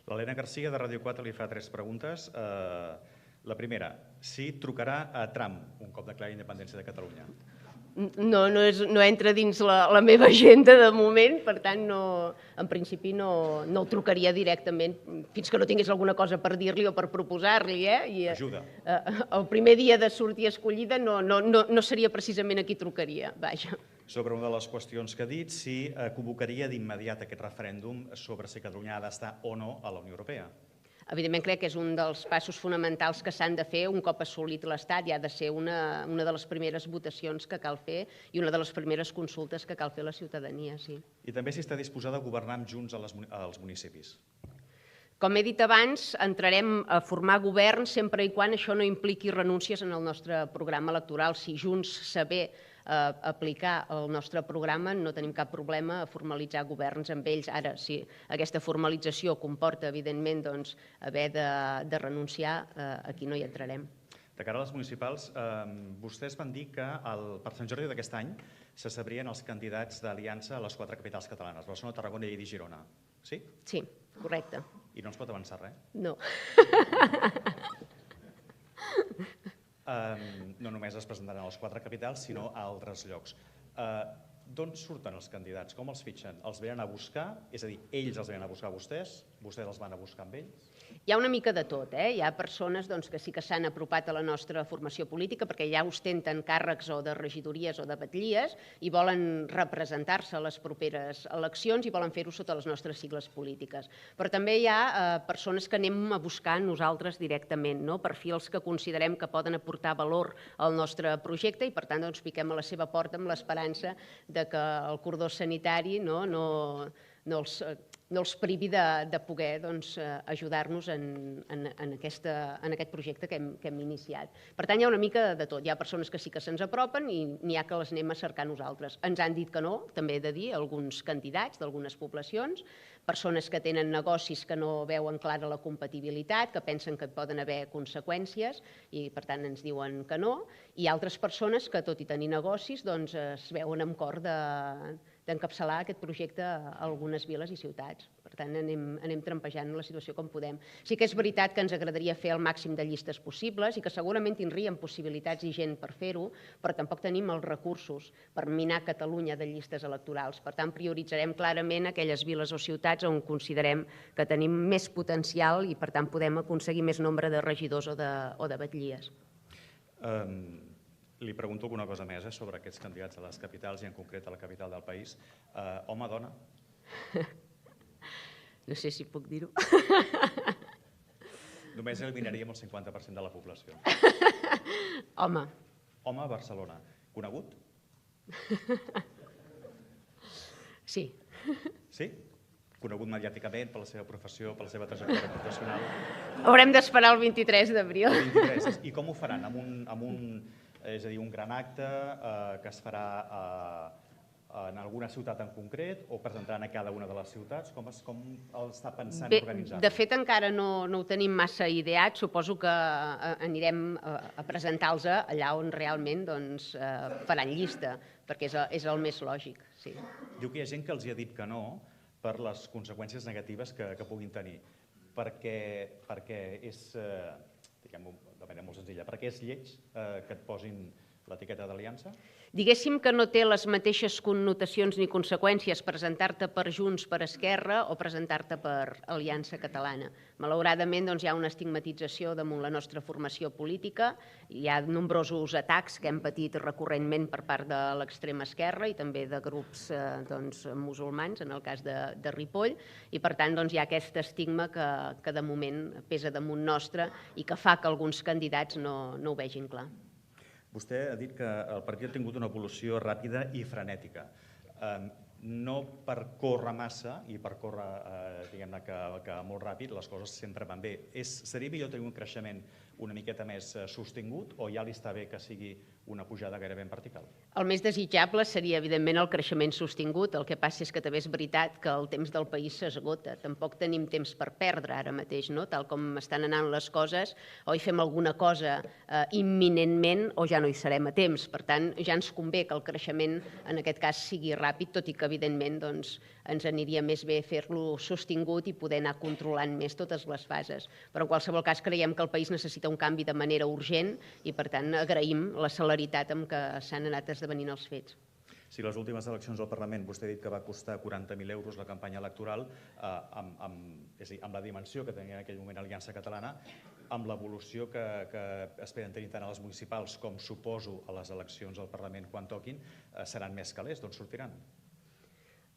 L'Helena Garcia, de Ràdio 4, li fa 3 preguntes. La primera, si trucarà a Trump un cop declari la independència de Catalunya? No entra dins la meva agenda de moment, per tant, en principi no el trucaria directament fins que no tingués alguna cosa per dir-li o per proposar-li. Ajuda. El primer dia de sortir escollida no seria precisament a qui trucaria, vaja. Sobre una de les qüestions que ha dit, si convocaria d'immediat aquest referèndum sobre si Catalunya ha d'estar o no a la Unió Europea. Evidentment, crec que és un dels passos fonamentals que s'han de fer un cop assolit l'Estat i ha de ser una de les primeres votacions que cal fer i una de les primeres consultes que cal fer a la ciutadania, sí. I també si està disposada a governar amb Junts als municipis. Com he dit abans, entrarem a formar govern sempre i quan això no impliqui renúncies en el nostre programa electoral. Si Junts saber aplicar el nostre programa, no tenim cap problema a formalitzar governs amb ells. Ara, si aquesta formalització comporta, evidentment, haver de renunciar, aquí no hi entrarem. De cara a les municipals, vostès van dir que per Sant Jordi d'aquest any se sabrien els candidats d'aliança a les 4 capitals catalanes, Barcelona, Tarragona, Lleida i Girona. Sí? Sí, correcte. I no ens pot avançar res? No. No només es presentaran a les 4 capitals, sinó a altres llocs. D'on surten els candidats? Com els fitxen? Els venen a buscar? És a dir, ells els venen a buscar a vostès? Vostès els van a buscar amb ells? Hi ha una mica de tot. Hi ha persones que sí que s'han apropat a la nostra formació política perquè ja ostenten càrrecs o de regidories o de batllies i volen representar-se a les properes eleccions i volen fer-ho sota les nostres sigles polítiques. Però també hi ha persones que anem a buscar nosaltres directament, perfils que considerem que poden aportar valor al nostre projecte i, per tant, piquem a la seva porta amb l'esperança que el cordó sanitari no els privi de poder ajudar-nos en aquest projecte que hem iniciat. Per tant, hi ha una mica de tot. Hi ha persones que sí que se'ns apropen i n'hi ha que les anem a cercar nosaltres. Ens han dit que no, també he de dir, alguns candidats d'algunes poblacions, persones que tenen negocis que no veuen clara la compatibilitat, que pensen que poden haver conseqüències i, per tant, ens diuen que no, i altres persones que, tot i tenir negocis, es veuen amb cor d'encapçalar aquest projecte a algunes viles i ciutats. Per tant, anem trampejant la situació com podem. Sí que és veritat que ens agradaria fer el màxim de llistes possibles i que segurament tindríem possibilitats i gent per fer-ho, però tampoc tenim els recursos per minar Catalunya de llistes electorals. Per tant, prioritzarem clarament aquelles viles o ciutats on considerem que tenim més potencial i, per tant, podem aconseguir més nombre de regidors o de batllies. Li pregunto alguna cosa més sobre aquests candidats a les capitals i en concret a la capital del país. Home, dona? No sé si puc dir-ho. Només eliminaríem el 50% de la població. Home. Home a Barcelona. Conegut? Sí. Sí? Conegut mediàticament per la seva professió, per la seva trajectòria professional? Haurem d'esperar el 23 d'abril. El 23. I com ho faran? És a dir, un gran acte que es farà en alguna ciutat en concret o presentaran a cada una de les ciutats? Com està pensant organitzar-ho? De fet, encara no ho tenim massa ideat. Suposo que anirem a presentar-los allà on realment faran llista, perquè és el més lògic. Diu que hi ha gent que els ha dit que no per les conseqüències negatives que puguin tenir, perquè és, diguem-ho de manera molt senzilla, perquè és lleig que et posin l'etiqueta d'aliança? Diguéssim que no té les mateixes connotacions ni conseqüències presentar-te per Junts, per Esquerra o presentar-te per Aliança Catalana. Malauradament hi ha una estigmatització damunt la nostra formació política, hi ha nombrosos atacs que hem patit recurrentment per part de l'extrema esquerra i també de grups musulmans, en el cas de Ripoll, i per tant hi ha aquest estigma que de moment pesa damunt nostre i que fa que alguns candidats no ho vegin clar. Vostè ha dit que el partit ha tingut una evolució ràpida i frenètica. No per córrer massa i per córrer, diguem-ne, que molt ràpid, les coses sempre van bé. Seria millor tenir un creixement una miqueta més sostingut o ja li està bé que sigui una pujada gairebé en vertical? El més desitjable seria, evidentment, el creixement sostingut. El que passa és que també és veritat que el temps del país s'esgota. Tampoc tenim temps per perdre ara mateix, tal com estan anant les coses. O hi fem alguna cosa imminentment o ja no hi serem a temps. Per tant, ja ens convé que el creixement, en aquest cas, sigui ràpid, tot i que, evidentment, ens aniria més bé fer-lo sostingut i poder anar controlant més totes les fases. Però, en qualsevol cas, creiem que el país necessita un canvi de manera urgent i, per tant, agraïm la celeritat amb què s'han anat esdevenint els fets. Si les últimes eleccions al Parlament, vostè ha dit que va costar 40.000 euros la campanya electoral, és a dir, amb la dimensió que tenia en aquell moment Aliança Catalana, amb l'evolució que esperen tenir tant a les municipals com, suposo, a les eleccions al Parlament quan toquin, seran més calés, d'on sortiran?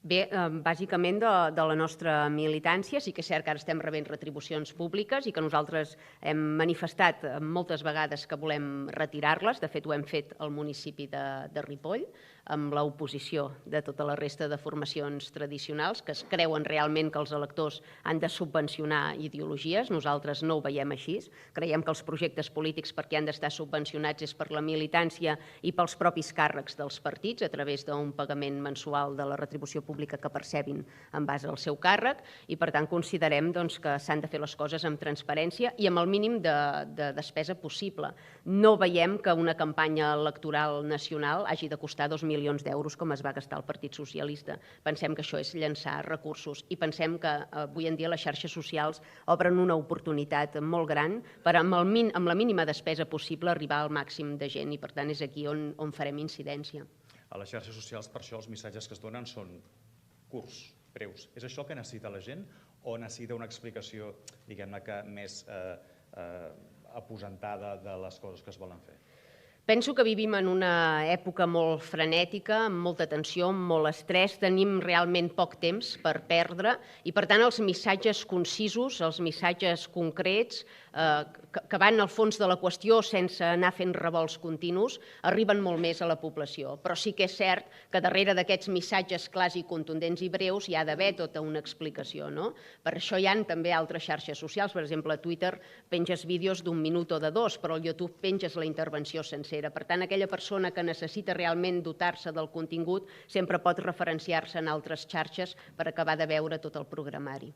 Bé, bàsicament de la nostra militància. Sí que és cert que ara estem rebent retribucions públiques i que nosaltres hem manifestat moltes vegades que volem retirar-les. De fet, ho hem fet al municipi de Ripoll, amb l'oposició de tota la resta de formacions tradicionals que es creuen realment que els electors han de subvencionar ideologies. Nosaltres no ho veiem així. Creiem que els projectes polítics per què han d'estar subvencionats és per la militància i pels propis càrrecs dels partits a través d'un pagament mensual de la retribució pública que percebin en base al seu càrrec i, per tant, considerem que s'han de fer les coses amb transparència i amb el mínim de despesa possible. No veiem que una campanya electoral nacional hagi de costar 2 milions d'euros com es va gastar el Partit Socialista. Pensem que això és llançar recursos i pensem que avui en dia les xarxes socials obren una oportunitat molt gran per, amb la mínima despesa possible, arribar al màxim de gent i, per tant, és aquí on farem incidència. A les xarxes socials, per això, els missatges que es donen són curts, breus. És això que necessita la gent o necessita una explicació, diguem-ne, més aposentada de les coses que es volen fer? Penso que vivim en una època molt frenètica, amb molta tensió, amb molt estrès, tenim realment poc temps per perdre i, per tant, els missatges concisos, els missatges concrets, que van al fons de la qüestió sense anar fent revolts continus, arriben molt més a la població. Però sí que és cert que darrere d'aquests missatges clars i contundents i breus hi ha d'haver tota una explicació. Per això hi ha també altres xarxes socials. Per exemple, a Twitter penges vídeos d'1 minut o de 2, però al YouTube penges la intervenció sencera. Per tant, aquella persona que necessita realment dotar-se del contingut sempre pot referenciar-se en altres xarxes per acabar de veure tot el programari.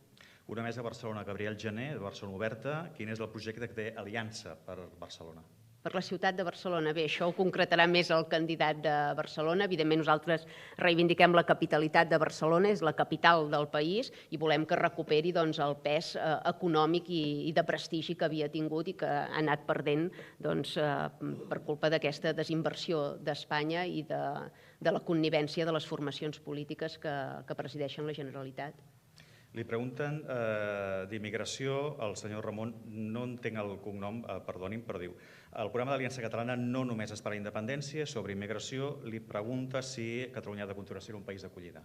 Una més a Barcelona, Gabriel Gené, de Barcelona Oberta. Quin és el projecte que té Aliança per Barcelona? Per la ciutat de Barcelona. Bé, això ho concretarà més el candidat de Barcelona. Evidentment, nosaltres reivindiquem la capitalitat de Barcelona, és la capital del país i volem que recuperi el pes econòmic i de prestigi que havia tingut i que ha anat perdent per culpa d'aquesta desinversió d'Espanya i de la connivència de les formacions polítiques que presideixen la Generalitat. Li pregunten d'immigració, el senyor Ramon, no entenc el cognom, perdonin, però diu el programa d'Aliança Catalana no només és per la independència, sobre immigració, li pregunta si Catalunya ha de continuar sent un país d'acollida.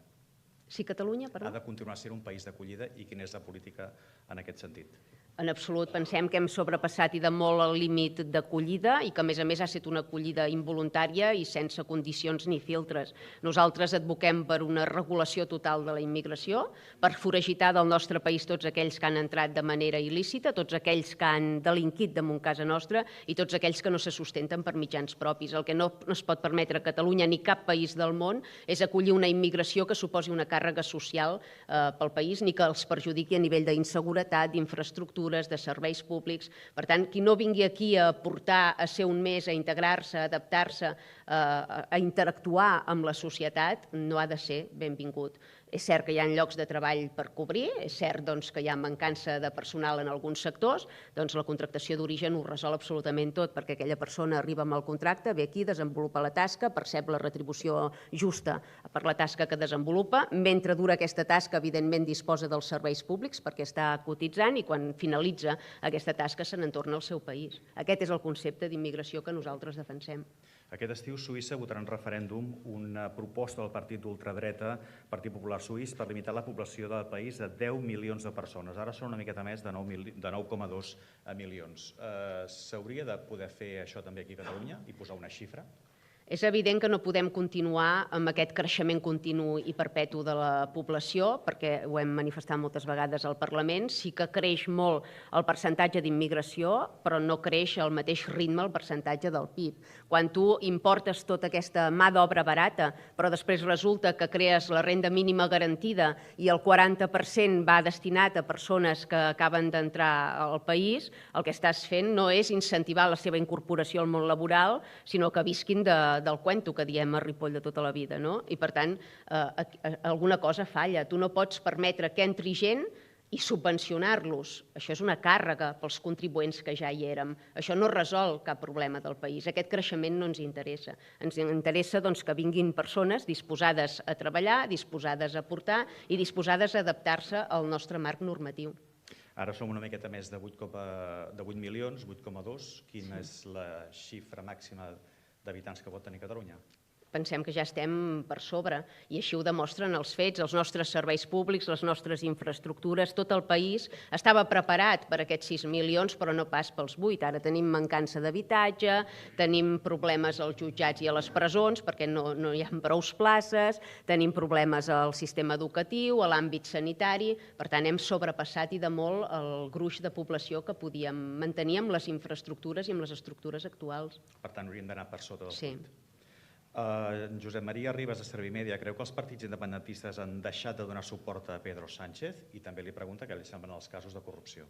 Si Catalunya, perdó? Ha de continuar sent un país d'acollida i quina és la política en aquest sentit? En absolut. Pensem que hem sobrepassat i de molt el límit d'acollida i que, a més, ha estat una acollida involuntària i sense condicions ni filtres. Nosaltres advoquem per una regulació total de la immigració, per foragitar del nostre país tots aquells que han entrat de manera il·lícita, tots aquells que han delinquit damunt casa nostra i tots aquells que no se sustenten per mitjans propis. El que no es pot permetre a Catalunya ni cap país del món és acollir una immigració que suposi una càrrega social pel país ni que els perjudiqui a nivell d'inseguretat, d'infraestructura, de serveis públics. Per tant, qui no vingui aquí a aportar, a ser un més, a integrar-se, a adaptar-se, a interactuar amb la societat, no ha de ser benvingut. És cert que hi ha llocs de treball per cobrir, és cert que hi ha mancança de personal en alguns sectors, doncs la contractació d'origen ho resol absolutament tot, perquè aquella persona arriba amb el contracte, ve aquí, desenvolupa la tasca, percep la retribució justa per la tasca que desenvolupa. Mentre dura aquesta tasca, evidentment, disposa dels serveis públics perquè està cotitzant i quan finalitza aquesta tasca se n'en torna al seu país. Aquest és el concepte d'immigració que nosaltres defensem. Aquest estiu Suïssa votarà en referèndum una proposta del partit d'ultradreta, Partit Popular Suís, per limitar la població del país a 10 milions de persones. Ara són una miqueta més de 9,2 milions. S'hauria de poder fer això també aquí a Catalunya i posar una xifra? És evident que no podem continuar amb aquest creixement continu i perpetu de la població, perquè ho hem manifestat moltes vegades al Parlament. Sí que creix molt el percentatge d'immigració, però no creix al mateix ritme el percentatge del PIB. Quan tu importes tota aquesta mà d'obra barata, però després resulta que crees la renda mínima garantida i el 40% va destinat a persones que acaben d'entrar al país, el que estàs fent no és incentivar la seva incorporació al món laboral, sinó que visquin del cuento que diem a Ripoll de tota la vida. I, per tant, alguna cosa falla. Tu no pots permetre que entri gent i subvencionar-los. Això és una càrrega pels contribuents que ja hi érem. Això no resol cap problema del país. Aquest creixement no ens interessa. Ens interessa que vinguin persones disposades a treballar, disposades a aportar i disposades a adaptar-se al nostre marc normatiu. Ara som una miqueta més de 8 milions, 8,2. Quina és la xifra màxima d'habitants que pot tenir Catalunya? pensem que ja estem per sobre i així ho demostren els fets, els nostres serveis públics, les nostres infraestructures, tot el país estava preparat per aquests 6 milions, però no pas pels 8. Ara tenim mancança d'habitatge, tenim problemes als jutjats i a les presons perquè no hi ha prou places, tenim problemes al sistema educatiu, a l'àmbit sanitari, per tant hem sobrepassat i de molt el gruix de població que podíem mantenir amb les infraestructures i amb les estructures actuals. Per tant, hauríem d'anar per sota del Sí. 8. Josep Maria Ribas, de Servimedia, creu que els partits independentistes han deixat de donar suport a Pedro Sánchez? I també li pregunta què li semblen els casos de corrupció.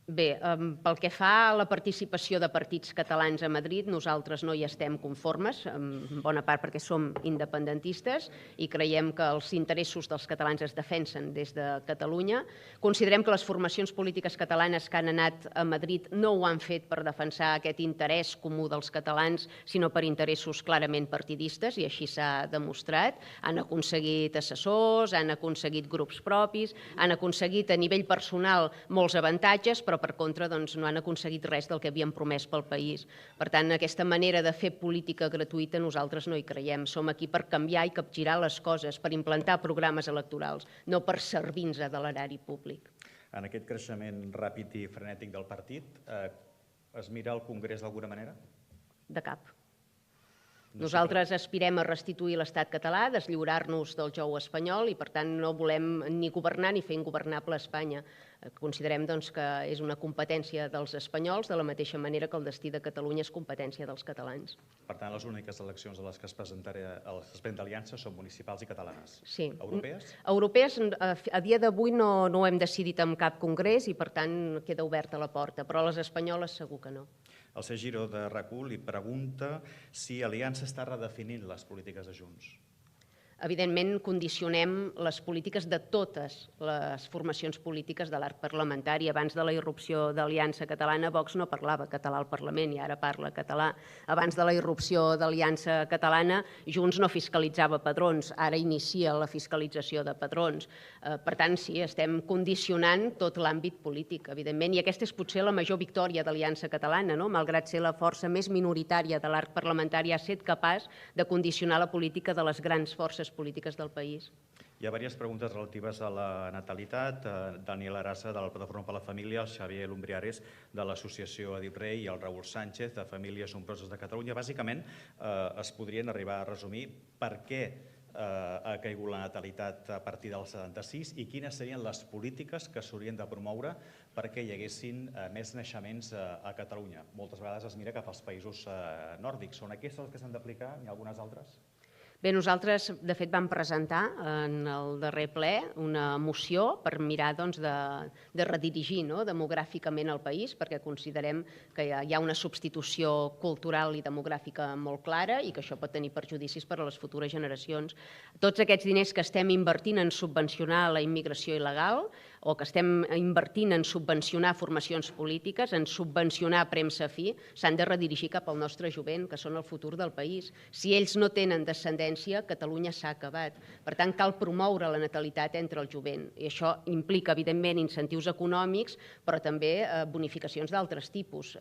Bé, pel que fa a la participació de partits catalans a Madrid, nosaltres no hi estem conformes, en bona part perquè som independentistes i creiem que els interessos dels catalans es defensen des de Catalunya. Considerem que les formacions polítiques catalanes que han anat a Madrid no ho han fet per defensar aquest interès comú dels catalans, sinó per interessos clarament partidistes, i així s'ha demostrat. Han aconseguit assessors, han aconseguit grups propis, han aconseguit a nivell personal molts avantatges, però per contra no han aconseguit res del que havien promès pel país. Per tant, aquesta manera de fer política gratuïta nosaltres no hi creiem. Som aquí per canviar i capgirar les coses, per implantar programes electorals, no per servir-nos de l'erari públic. En aquest creixement ràpid i frenètic del partit, es mira el Congrés d'alguna manera? De cap. Nosaltres aspirem a restituir l'estat català, deslliurar-nos del jou espanyol i, per tant, no volem ni governar ni fer ingovernable Espanya. Considerem que és una competència dels espanyols, de la mateixa manera que el destí de Catalunya és competència dels catalans. Per tant, les úniques eleccions a les que es presenta Aliança són municipals i catalanes. Sí. Europees? Europees, a dia d'avui no ho hem decidit en cap congrés i, per tant, queda oberta la porta, però a les espanyoles segur que no. El C. Giró de RAC1 li pregunta si Aliança està redefinint les polítiques de Junts. Evidentment, condicionem les polítiques de totes les formacions polítiques de l'arc parlamentari. Abans de la irrupció d'Aliança Catalana, Vox no parlava català al Parlament i ara parla català. Abans de la irrupció d'Aliança Catalana, Junts no fiscalitzava padrons, ara inicia la fiscalització de padrons. Per tant, sí, estem condicionant tot l'àmbit polític, evidentment, i aquesta és potser la major victòria d'Aliança Catalana, no? Malgrat ser la força més minoritària de l'arc parlamentari, ha estat capaç de condicionar la política de les grans forces polítiques del país. Hi ha diverses preguntes relatives a la natalitat. Daniel Arasa, de la Plataforma per la Família, el Xavier Lumbriares, de l'associació Edip Rei, i el Raül Sánchez, de Famílies Nombroses de Catalunya. Bàsicament, es podrien arribar a resumir per què ha caigut la natalitat a partir del 76 i quines serien les polítiques que s'haurien de promoure perquè hi haguessin més naixements a Catalunya. Moltes vegades es mira cap als països nòrdics. Són aquestes les que s'han d'aplicar? N'hi ha algunes altres? Bé, nosaltres, de fet, vam presentar en el darrer ple una moció per mirar de redirigir demogràficament el país, perquè considerem que hi ha una substitució cultural i demogràfica molt clara i que això pot tenir perjudicis per a les futures generacions. Tots aquests diners que estem invertint en subvencionar la immigració il·legal o que estem invertint en subvencionar formacions polítiques, en subvencionar premsa fi, s'han de redirigir cap al nostre jovent, que són el futur del país. Si ells no tenen descendència, Catalunya s'ha acabat. Per tant, cal promoure la natalitat entre el jovent. I això implica, evidentment, incentius econòmics, però també bonificacions d'altres tipus.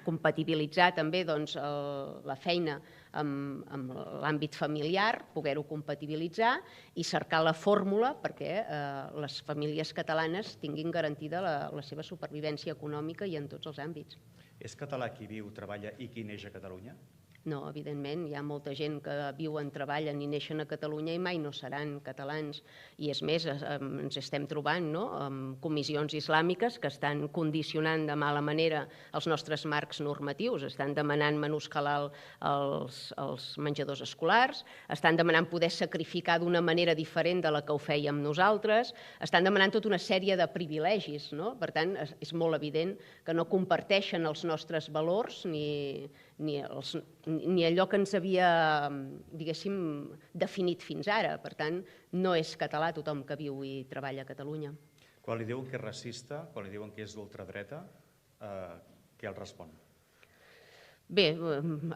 Compatibilitzar també la feina amb l'àmbit familiar, poder-ho compatibilitzar i cercar la fórmula perquè les famílies catalanes tinguin garantida la seva supervivència econòmica i en tots els àmbits. És català qui viu, treballa i qui neix a Catalunya? No, evidentment, hi ha molta gent que viuen, treballen i neixen a Catalunya i mai no seran catalans. I és més, ens estem trobant amb comissions islàmiques que estan condicionant de mala manera els nostres marcs normatius, estan demanant menús halal als menjadors escolars, estan demanant poder sacrificar d'una manera diferent de la que ho fèiem nosaltres, estan demanant tota una sèrie de privilegis. Per tant, és molt evident que no comparteixen els nostres valors ni allò que ens havia, diguéssim, definit fins ara. Per tant, no és català tothom que viu i treballa a Catalunya. Quan li diuen que és racista, quan li diuen que és d'ultradreta, què el respon? Bé,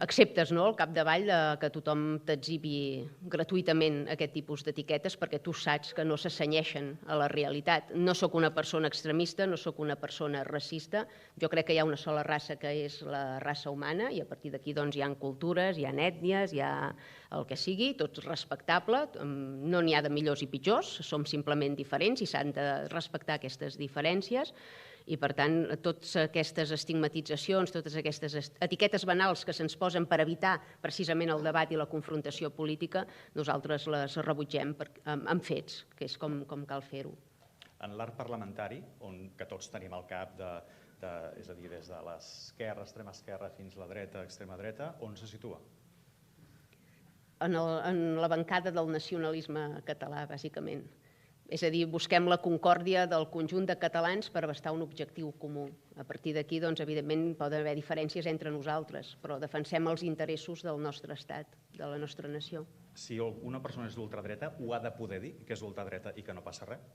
acceptes, no?, al capdavall que tothom t'exhibi gratuïtament aquest tipus d'etiquetes perquè tu saps que no s'assenyeixen a la realitat. No sóc una persona extremista, no sóc una persona racista. Jo crec que hi ha una sola raça que és la raça humana i a partir d'aquí doncs, hi ha cultures, hi ha ètnies, hi ha el que sigui, tot respectable. No n'hi ha de millors i pitjors, som simplement diferents i s'han de respectar aquestes diferències. I, per tant, totes aquestes estigmatitzacions, totes aquestes etiquetes banals que se'ns posen per evitar precisament el debat i la confrontació política, nosaltres les rebutgem amb fets, que és com cal fer-ho. En l'arc parlamentari, que tots tenim al cap, és a dir, des de l'esquerra, extrema esquerra, fins a la dreta, extrema dreta, on se situa? En la bancada del nacionalisme català, bàsicament. És a dir, busquem la concòrdia del conjunt de catalans per abastar un objectiu comú. A partir d'aquí, doncs, evidentment, poden haver diferències entre nosaltres, però defensem els interessos del nostre estat, de la nostra nació. Si una persona és d'ultradreta, ho ha de poder dir, que és d'ultradreta i que no passa res?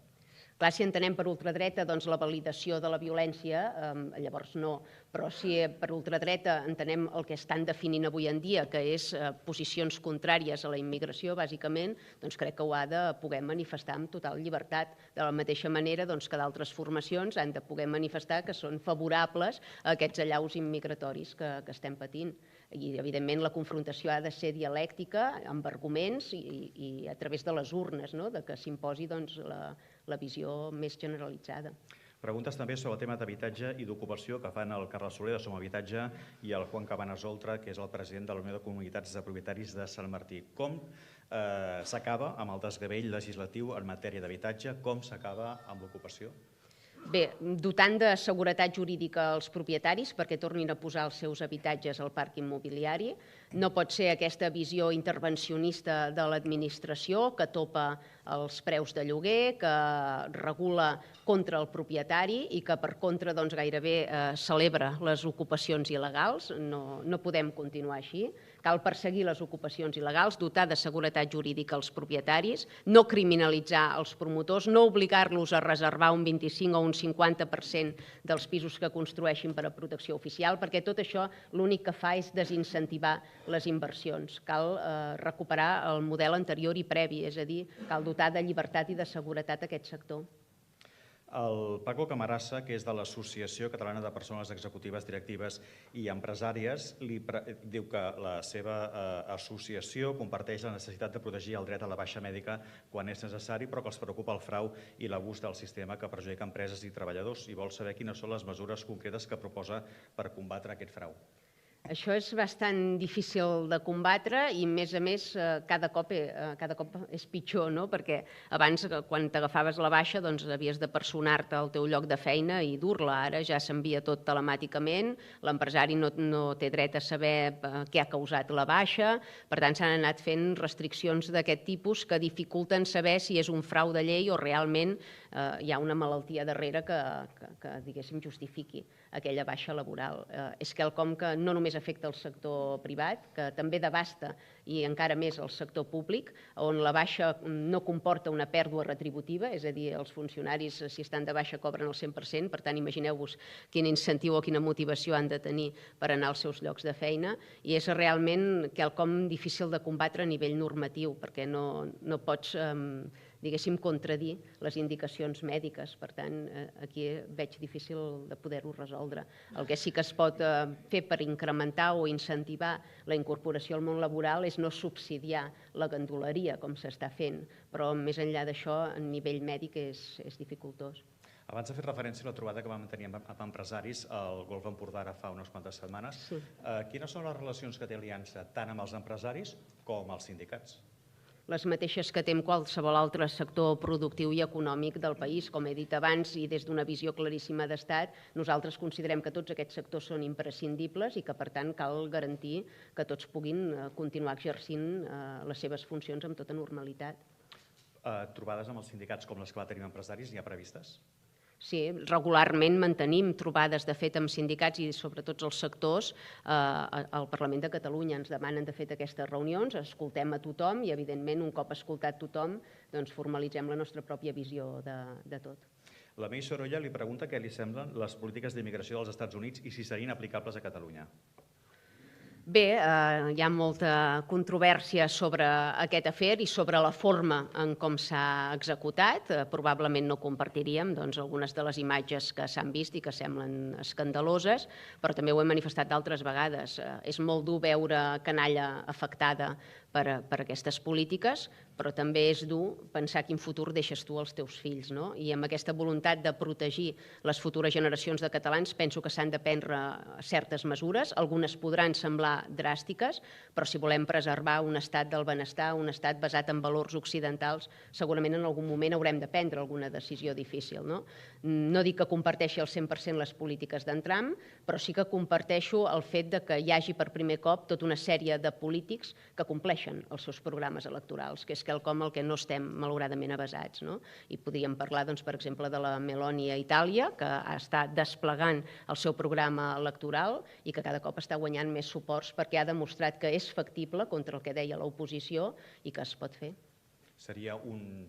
Clar, si entenem per ultradreta doncs, la validació de la violència, llavors no. Però si per ultradreta entenem el que estan definint avui en dia, que és posicions contràries a la immigració, bàsicament, doncs crec que ho ha de poder manifestar amb total llibertat. De la mateixa manera doncs, que d'altres formacions han de poder manifestar que són favorables a aquests allaus immigratoris que estem patint. I, evidentment, la confrontació ha de ser dialèctica, amb arguments i a través de les urnes, no?, de que s'imposi doncs, la visió més generalitzada. Preguntes també sobre el tema d'habitatge i d'ocupació que fan el Carles Soler de Som Habitatge i el Juan Cabanas Oltra, que és el president de la Unió de Comunitats de Propietaris de Sant Martí. Com s'acaba amb el desgavell legislatiu en matèria d'habitatge? Com s'acaba amb l'ocupació? Bé, dotant de seguretat jurídica als propietaris perquè tornin a posar els seus habitatges al parc immobiliari. No pot ser aquesta visió intervencionista de l'administració que topa els preus de lloguer, que regula contra el propietari i que, per contra, doncs, gairebé celebra les ocupacions il·legals. No podem continuar així. Cal perseguir les ocupacions il·legals, dotar de seguretat jurídica als propietaris, no criminalitzar els promotors, no obligar-los a reservar un 25 o un 50% dels pisos que construeixin per a protecció oficial, perquè tot això l'únic que fa és desincentivar les inversions. Cal recuperar el model anterior i previ, és a dir, cal dotar de llibertat i de seguretat aquest sector. El Paco Camarasa, que és de l'Associació Catalana de Persones Executives, Directives i Empresàries, diu que la seva associació comparteix la necessitat de protegir el dret a la baixa mèdica quan és necessari, però que els preocupa el frau i l'abús del sistema que perjudica empreses i treballadors i vol saber quines són les mesures concretes que proposa per combatre aquest frau. Això és bastant difícil de combatre i, a més, cada cop és pitjor, no? Perquè abans, quan t'agafaves la baixa, doncs havies de personar-te al teu lloc de feina i dur-la. Ara ja s'envia tot telemàticament, l'empresari no té dret a saber què ha causat la baixa, per tant s'han anat fent restriccions d'aquest tipus que dificulten saber si és un frau de llei o realment hi ha una malaltia darrere que diguéssim, justifiqui aquella baixa laboral. És quelcom que no només afecta el sector privat, que també devasta i encara més el sector públic, on la baixa no comporta una pèrdua retributiva, és a dir, els funcionaris, si estan de baixa, cobren el 100%, per tant, imagineu-vos quin incentiu o quina motivació han de tenir per anar als seus llocs de feina, i és realment quelcom difícil de combatre a nivell normatiu, perquè no pots diguéssim, contradir les indicacions mèdiques. Per tant, aquí veig difícil de poder-ho resoldre. El que sí que es pot fer per incrementar o incentivar la incorporació al món laboral és no subsidiar la ganduleria, com s'està fent, però més enllà d'això, a nivell mèdic és dificultós. Abans ha fet referència a la trobada que vam tenir amb empresaris al Golf Empordà ara fa unes quantes setmanes. Quines són les relacions que té Aliança tant amb els empresaris com els sindicats? Les mateixes que té amb qualsevol altre sector productiu i econòmic del país. Com he dit abans, i des d'una visió claríssima d'Estat, nosaltres considerem que tots aquests sectors són imprescindibles i que, per tant, cal garantir que tots puguin continuar exercint les seves funcions amb tota normalitat. Trobades amb els sindicats com les que va tenir empresaris n'hi ha previstes? Sí, regularment mantenim trobades, de fet, amb sindicats i sobretot els sectors al Parlament de Catalunya. Ens demanen, de fet, aquestes reunions, escoltem a tothom i, evidentment, un cop escoltat tothom, doncs formalitzem la nostra pròpia visió de tot. La Mei Sorolla li pregunta què li semblen les polítiques d'immigració dels Estats Units i si serien aplicables a Catalunya. Bé, hi ha molta controvèrsia sobre aquest afer i sobre la forma en com s'ha executat. Probablement no compartiríem algunes de les imatges que s'han vist i que semblen escandaloses, però també ho he manifestat d'altres vegades. És molt dur veure canalla afectada per aquestes polítiques, però també és dur pensar quin futur deixes tu als teus fills. I amb aquesta voluntat de protegir les futures generacions de catalans penso que s'han de prendre certes mesures. Algunes podran semblar dràstiques, però si volem preservar un estat del benestar, un estat basat en valors occidentals, segurament en algun moment haurem de prendre alguna decisió difícil. No dic que comparteixi al 100% les polítiques d'en Trump, però sí que comparteixo el fet que hi hagi per primer cop tota una sèrie de polítics que compleixen els seus programes electorals, que és quelcom al que no estem malauradament avesats. I podríem parlar, per exemple, de la Meloni a Itàlia, que està desplegant el seu programa electoral i que cada cop està guanyant més suports perquè ha demostrat que és factible contra el que deia l'oposició i que es pot fer. Seria un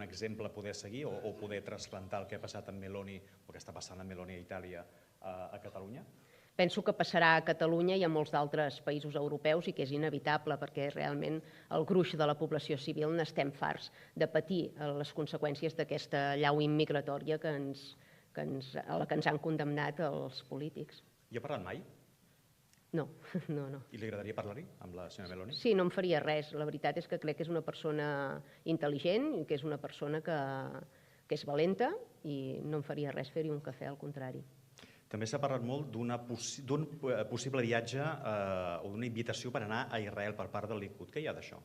exemple a poder seguir o poder trasplantar el que ha passat amb Meloni o que està passant amb Meloni a Itàlia a Catalunya? Penso que passarà a Catalunya i a molts d'altres països europeus i que és inevitable perquè realment el gruix de la població civil n'estem farts de patir les conseqüències d'aquesta llau immigratòria a la que ens han condemnat els polítics. Hi ha parlat mai? No. I li agradaria parlar-hi amb la senyora Meloni? Sí, no em faria res. La veritat és que crec que és una persona intel·ligent i que és una persona que és valenta i no em faria res fer-hi un cafè, al contrari. També s'ha parlat molt d'un possible viatge o d'una invitació per anar a Israel per part del Likud. Què hi ha d'això?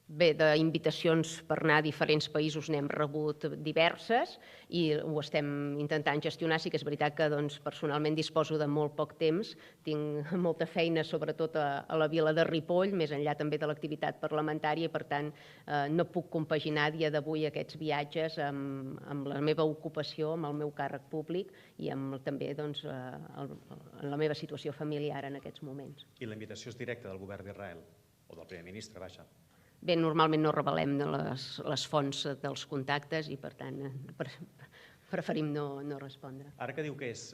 Bé, d'invitacions per anar a diferents països n'hem rebut diverses i ho estem intentant gestionar. Sí que és veritat que personalment disposo de molt poc temps, tinc molta feina sobretot a la vila de Ripoll, més enllà també de l'activitat parlamentària i per tant no puc compaginar a dia d'avui aquests viatges amb la meva ocupació, amb el meu càrrec públic i amb també la meva situació familiar en aquests moments. I la invitació és directa del govern d'Israel o del primer ministre, vaja? Bé, normalment no revelem les fonts dels contactes i, per tant, preferim no respondre. Ara que diu que és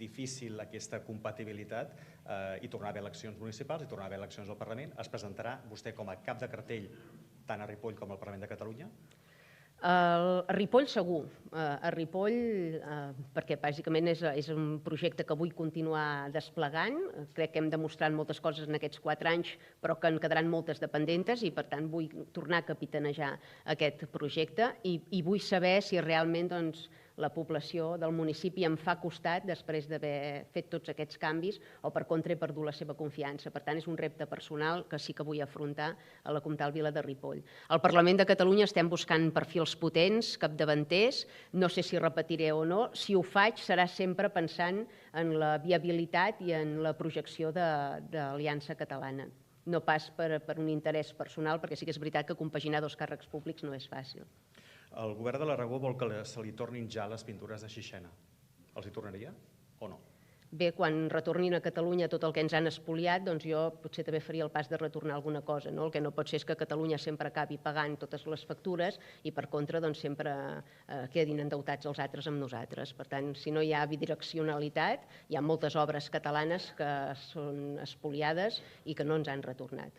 difícil aquesta compatibilitat i tornar a haver eleccions municipals i tornar a haver eleccions al Parlament, es presentarà vostè com a cap de cartell tant a Ripoll com al Parlament de Catalunya? A Ripoll segur, a Ripoll perquè bàsicament és un projecte que vull continuar desplegant, crec que hem demostrat moltes coses en aquests 4 anys però que en quedaran moltes de pendentes i per tant vull tornar a capitanejar aquest projecte i vull saber si realment la població del municipi em fa costat després d'haver fet tots aquests canvis o per contra he perdut la seva confiança. Per tant, és un repte personal que sí que vull afrontar a la comtal vila de Ripoll. Al Parlament de Catalunya estem buscant perfils potents, capdavanters, no sé si repetiré o no. Si ho faig serà sempre pensant en la viabilitat i en la projecció d'Aliança Catalana. No pas per un interès personal, perquè sí que és veritat que compaginar 2 càrrecs públics no és fàcil. El govern de l'Aragó vol que se li tornin ja les pintures de Sixena. Els hi tornaria o no? Bé, quan retornin a Catalunya tot el que ens han espoliat, doncs jo potser també faria el pas de retornar alguna cosa. El que no pot ser és que Catalunya sempre acabi pagant totes les factures i per contra sempre quedin endeutats els altres amb nosaltres. Per tant, si no hi ha bidireccionalitat, hi ha moltes obres catalanes que són espoliades i que no ens han retornat.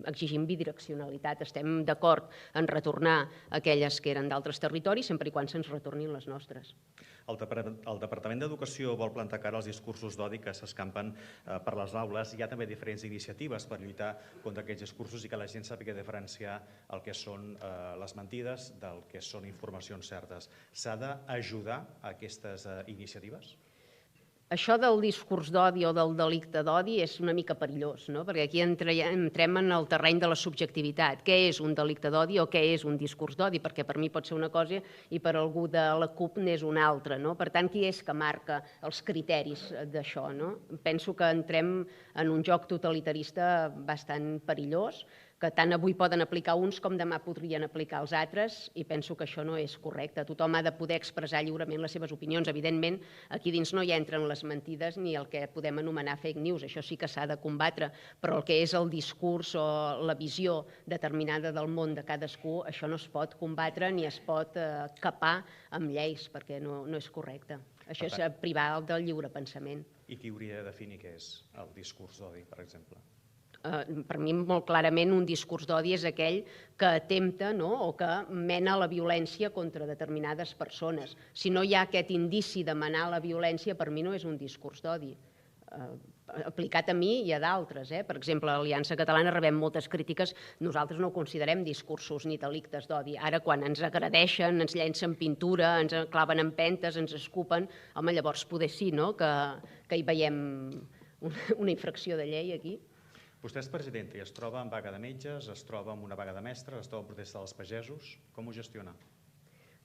Exigim bidireccionalitat, estem d'acord en retornar aquelles que eren d'altres territoris sempre i quan se'ns retornin les nostres. El Departament d'Educació vol plantar cara als discursos d'odi que s'escampen per les aules. Hi ha també diferents iniciatives per lluitar contra aquests discursos i que la gent sàpiga diferenciar el que són les mentides del que són informacions certes. S'ha d'ajudar a aquestes iniciatives? Això del discurs d'odi o del delicte d'odi és una mica perillós, perquè aquí entrem en el terreny de la subjectivitat. Què és un delicte d'odi o què és un discurs d'odi? Perquè per mi pot ser una cosa i per algú de la CUP n'és una altra. Per tant, qui és que marca els criteris d'això? Penso que entrem en un joc totalitarista bastant perillós, que tant avui poden aplicar uns com demà podrien aplicar els altres i penso que això no és correcte. Tothom ha de poder expressar lliurement les seves opinions. Evidentment, aquí dins no hi entren les mentides ni el que podem anomenar fake news. Això sí que s'ha de combatre, però el que és el discurs o la visió determinada del món de cadascú, això no es pot combatre ni es pot capar amb lleis, perquè no és correcte. Això és privar del lliure pensament. I qui hauria de definir què és el discurs d'odi, per exemple? Per mi, molt clarament, un discurs d'odi és aquell que atempta o que mena la violència contra determinades persones. Si no hi ha aquest indici de menar la violència, per mi no és un discurs d'odi. Aplicat a mi i a d'altres. Per exemple, a l'Aliança Catalana rebem moltes crítiques. Nosaltres no ho considerem discursos ni delictes d'odi. Ara, quan ens agredeixen, ens llencen pintura, ens claven empentes, ens escupen, home, llavors poder sí, que hi veiem una infracció de llei aquí. Vostè és presidenta i es troba en vaga de metges, es troba en una vaga de mestres, es troba en protesta dels pagesos. Com ho gestiona?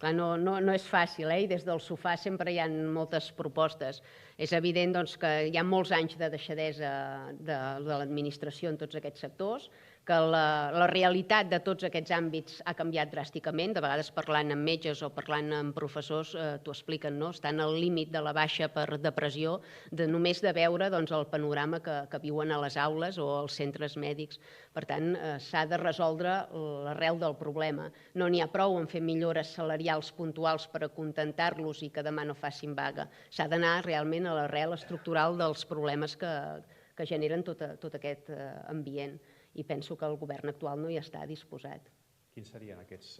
Clar, no és fàcil, i des del sofà sempre hi ha moltes propostes. És evident que hi ha molts anys de deixadesa de l'administració en tots aquests sectors, que la realitat de tots aquests àmbits ha canviat dràsticament, de vegades parlant amb metges o parlant amb professors t'ho expliquen, estan al límit de la baixa per depressió, només de veure el panorama que viuen a les aules o als centres mèdics. Per tant, s'ha de resoldre l'arrel del problema. No n'hi ha prou en fer millores salarials puntuals per acontentar-los i que demà no facin vaga. S'ha d'anar realment a l'arrel estructural dels problemes que generen tot aquest ambient. I penso que el govern actual no hi està disposat. Quins serien aquests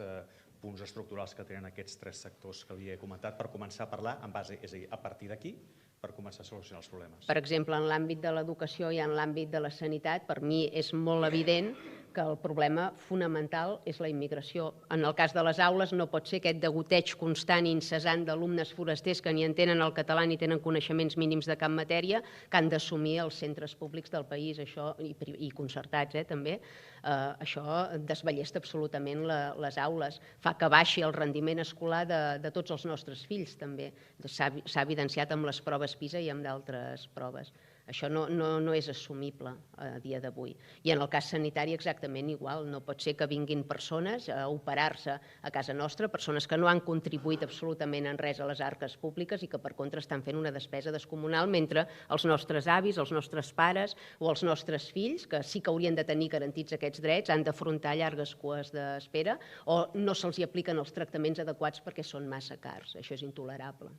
punts estructurals que tenen aquests tres sectors que li he comentat per començar a parlar en base, és a dir, a partir d'aquí, per començar a solucionar els problemes? Per exemple, en l'àmbit de l'educació i en l'àmbit de la sanitat, per mi és molt evident que el problema fonamental és la immigració. En el cas de les aules no pot ser aquest degoteig constant i incessant d'alumnes forasters que ni entenen el català ni tenen coneixements mínims de cap matèria que han d'assumir els centres públics del país, això i concertats també. Això desballesta absolutament les aules, fa que baixi el rendiment escolar de tots els nostres fills també. S'ha evidenciat amb les proves PISA i amb d'altres proves. Això no és assumible a dia d'avui. I en el cas sanitari exactament igual. No pot ser que vinguin persones a operar-se a casa nostra, persones que no han contribuït absolutament en res a les arques públiques i que per contra estan fent una despesa descomunal mentre els nostres avis, els nostres pares o els nostres fills, que sí que haurien de tenir garantits aquests drets, han d'afrontar llargues cues d'espera o no se'ls apliquen els tractaments adequats perquè són massa cars. Això és intolerable.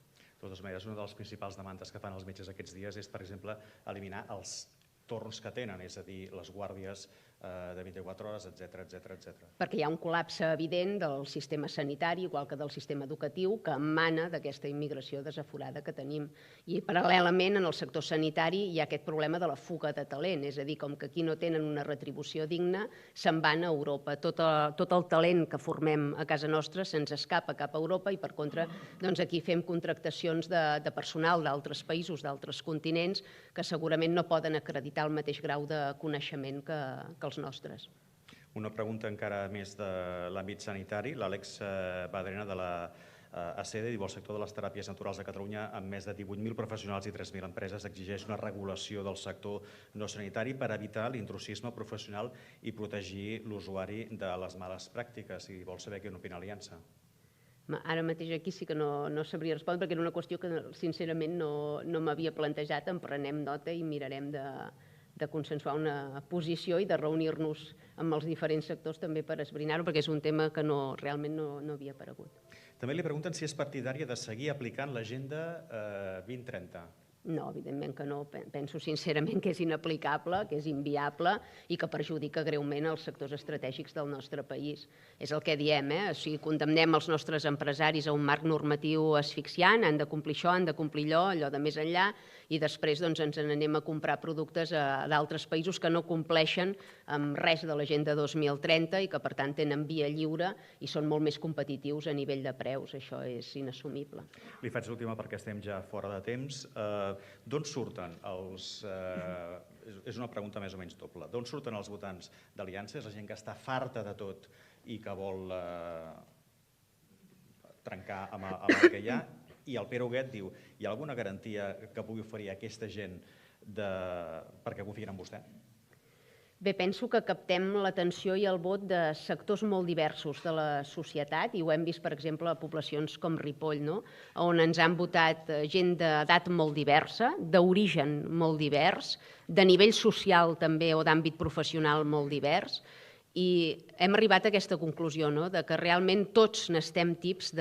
De totes maneres, una de les principals demandes que fan els metges aquests dies és, per exemple, eliminar els torns que tenen, és a dir, les guàrdies de 24 hores, etc. Perquè hi ha un col·lapse evident del sistema sanitari, igual que del sistema educatiu, que emana d'aquesta immigració desaforada que tenim. I paral·lelament, en el sector sanitari hi ha aquest problema de la fuga de talent, és a dir, com que aquí no tenen una retribució digna, se'n van a Europa. Tot el talent que formem a casa nostra se'ns escapa cap a Europa i, per contra, aquí fem contractacions de personal d'altres països, d'altres continents, que segurament no poden acreditar el mateix grau de coneixement que els nostres. Una pregunta encara més de l'àmbit sanitari. L'Àlex Badrena de l'ACEDE diu: el sector de les teràpies naturals a Catalunya, amb més de 18.000 professionals i 3.000 empreses, exigeix una regulació del sector no sanitari per evitar l'intrusisme professional i protegir l'usuari de les males pràctiques. I vol saber què n'opina l'Aliança. Ara mateix aquí sí que no sabria respondre perquè era una qüestió que sincerament no m'havia plantejat. En prenem nota i mirarem de consensuar una posició i de reunir-nos amb els diferents sectors també per esbrinar-ho, perquè és un tema que realment no havia aparegut. També li pregunten si és partidària de seguir aplicant l'Agenda 2030. No, evidentment que no. Penso sincerament que és inaplicable, que és inviable i que perjudica greument els sectors estratègics del nostre país. És el que diem, o sigui, condemnem els nostres empresaris a un marc normatiu asfixiant, han de complir això, han de complir allò de més enllà, i després ens n'anem a comprar productes d'altres països que no compleixen amb res de l'Agenda 2030 i que, per tant, tenen via lliure i són molt més competitius a nivell de preus. Això és inassumible. Li faig l'última perquè estem ja fora de temps. D'on surten els... És una pregunta més o menys doble. D'on surten els votants d'Aliança? És la gent que està farta de tot i que vol trencar amb el que hi ha? I el Pere Huguet diu: hi ha alguna garantia que pugui oferir a aquesta gent perquè confien en vostè? Bé, penso que captem l'atenció i el vot de sectors molt diversos de la societat i ho hem vist, per exemple, a poblacions com Ripoll, on ens han votat gent d'edat molt diversa, d'origen molt divers, de nivell social també o d'àmbit professional molt divers, i hem arribat a aquesta conclusió, que realment tots n'estem tips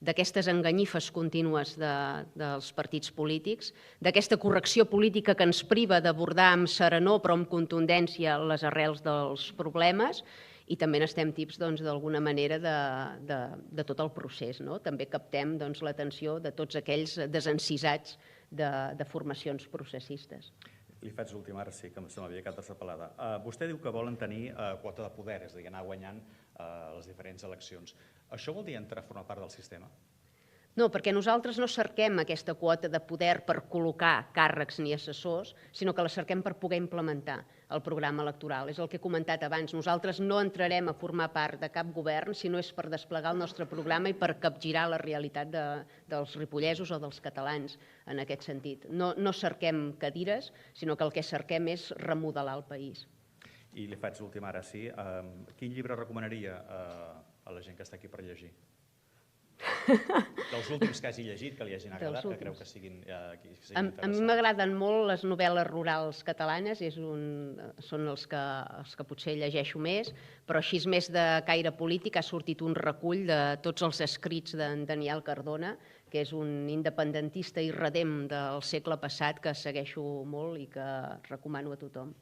d'aquestes enganyifes contínues dels partits polítics, d'aquesta correcció política que ens priva d'abordar amb serenor però amb contundència les arrels dels problemes, i també n'estem tips, d'alguna manera, de tot el procés. També captem l'atenció de tots aquells desencisats de formacions processistes. Li faig l'última, ara sí, que se m'havia quedat interpel·lada. Vostè diu que volen tenir quota de poder, és a dir, anar guanyant les diferents eleccions. Això vol dir entrar a formar part del sistema? No, perquè nosaltres no cerquem aquesta quota de poder per col·locar càrrecs ni assessors, sinó que la cerquem per poder implementar el programa electoral. És el que he comentat abans. Nosaltres no entrarem a formar part de cap govern si no és per desplegar el nostre programa i per capgirar la realitat dels ripollesos o dels catalans en aquest sentit. No cerquem cadires, sinó que el que cerquem és remodelar el país. I li faig l'última, ara sí. Quin llibre recomanaria a la gent que està aquí per llegir? Dels últims que hagi llegit, que li hagin agradat, que creu que siguin interessants. A mi m'agraden molt les novel·les rurals catalanes, són els que potser llegeixo més, però així més de caire polític ha sortit un recull de tots els escrits d'en Daniel Cardona, que és un independentista i redem del segle passat que segueixo molt i que recomano a tothom.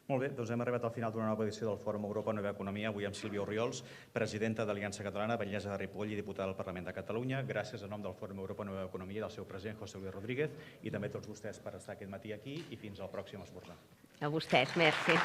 Molt bé, doncs hem arribat al final d'una nova edició del Fòrum Europa Nova Economia, avui amb Sílvia Orriols, presidenta d'Aliança Catalana, batllessa de Ripoll i diputada del Parlament de Catalunya. Gràcies en nom del Fòrum Europa Nova Economia i del seu president, José Luis Rodríguez, i també a tots vostès per estar aquest matí aquí i fins al pròxim esmorzar. A vostès, merci.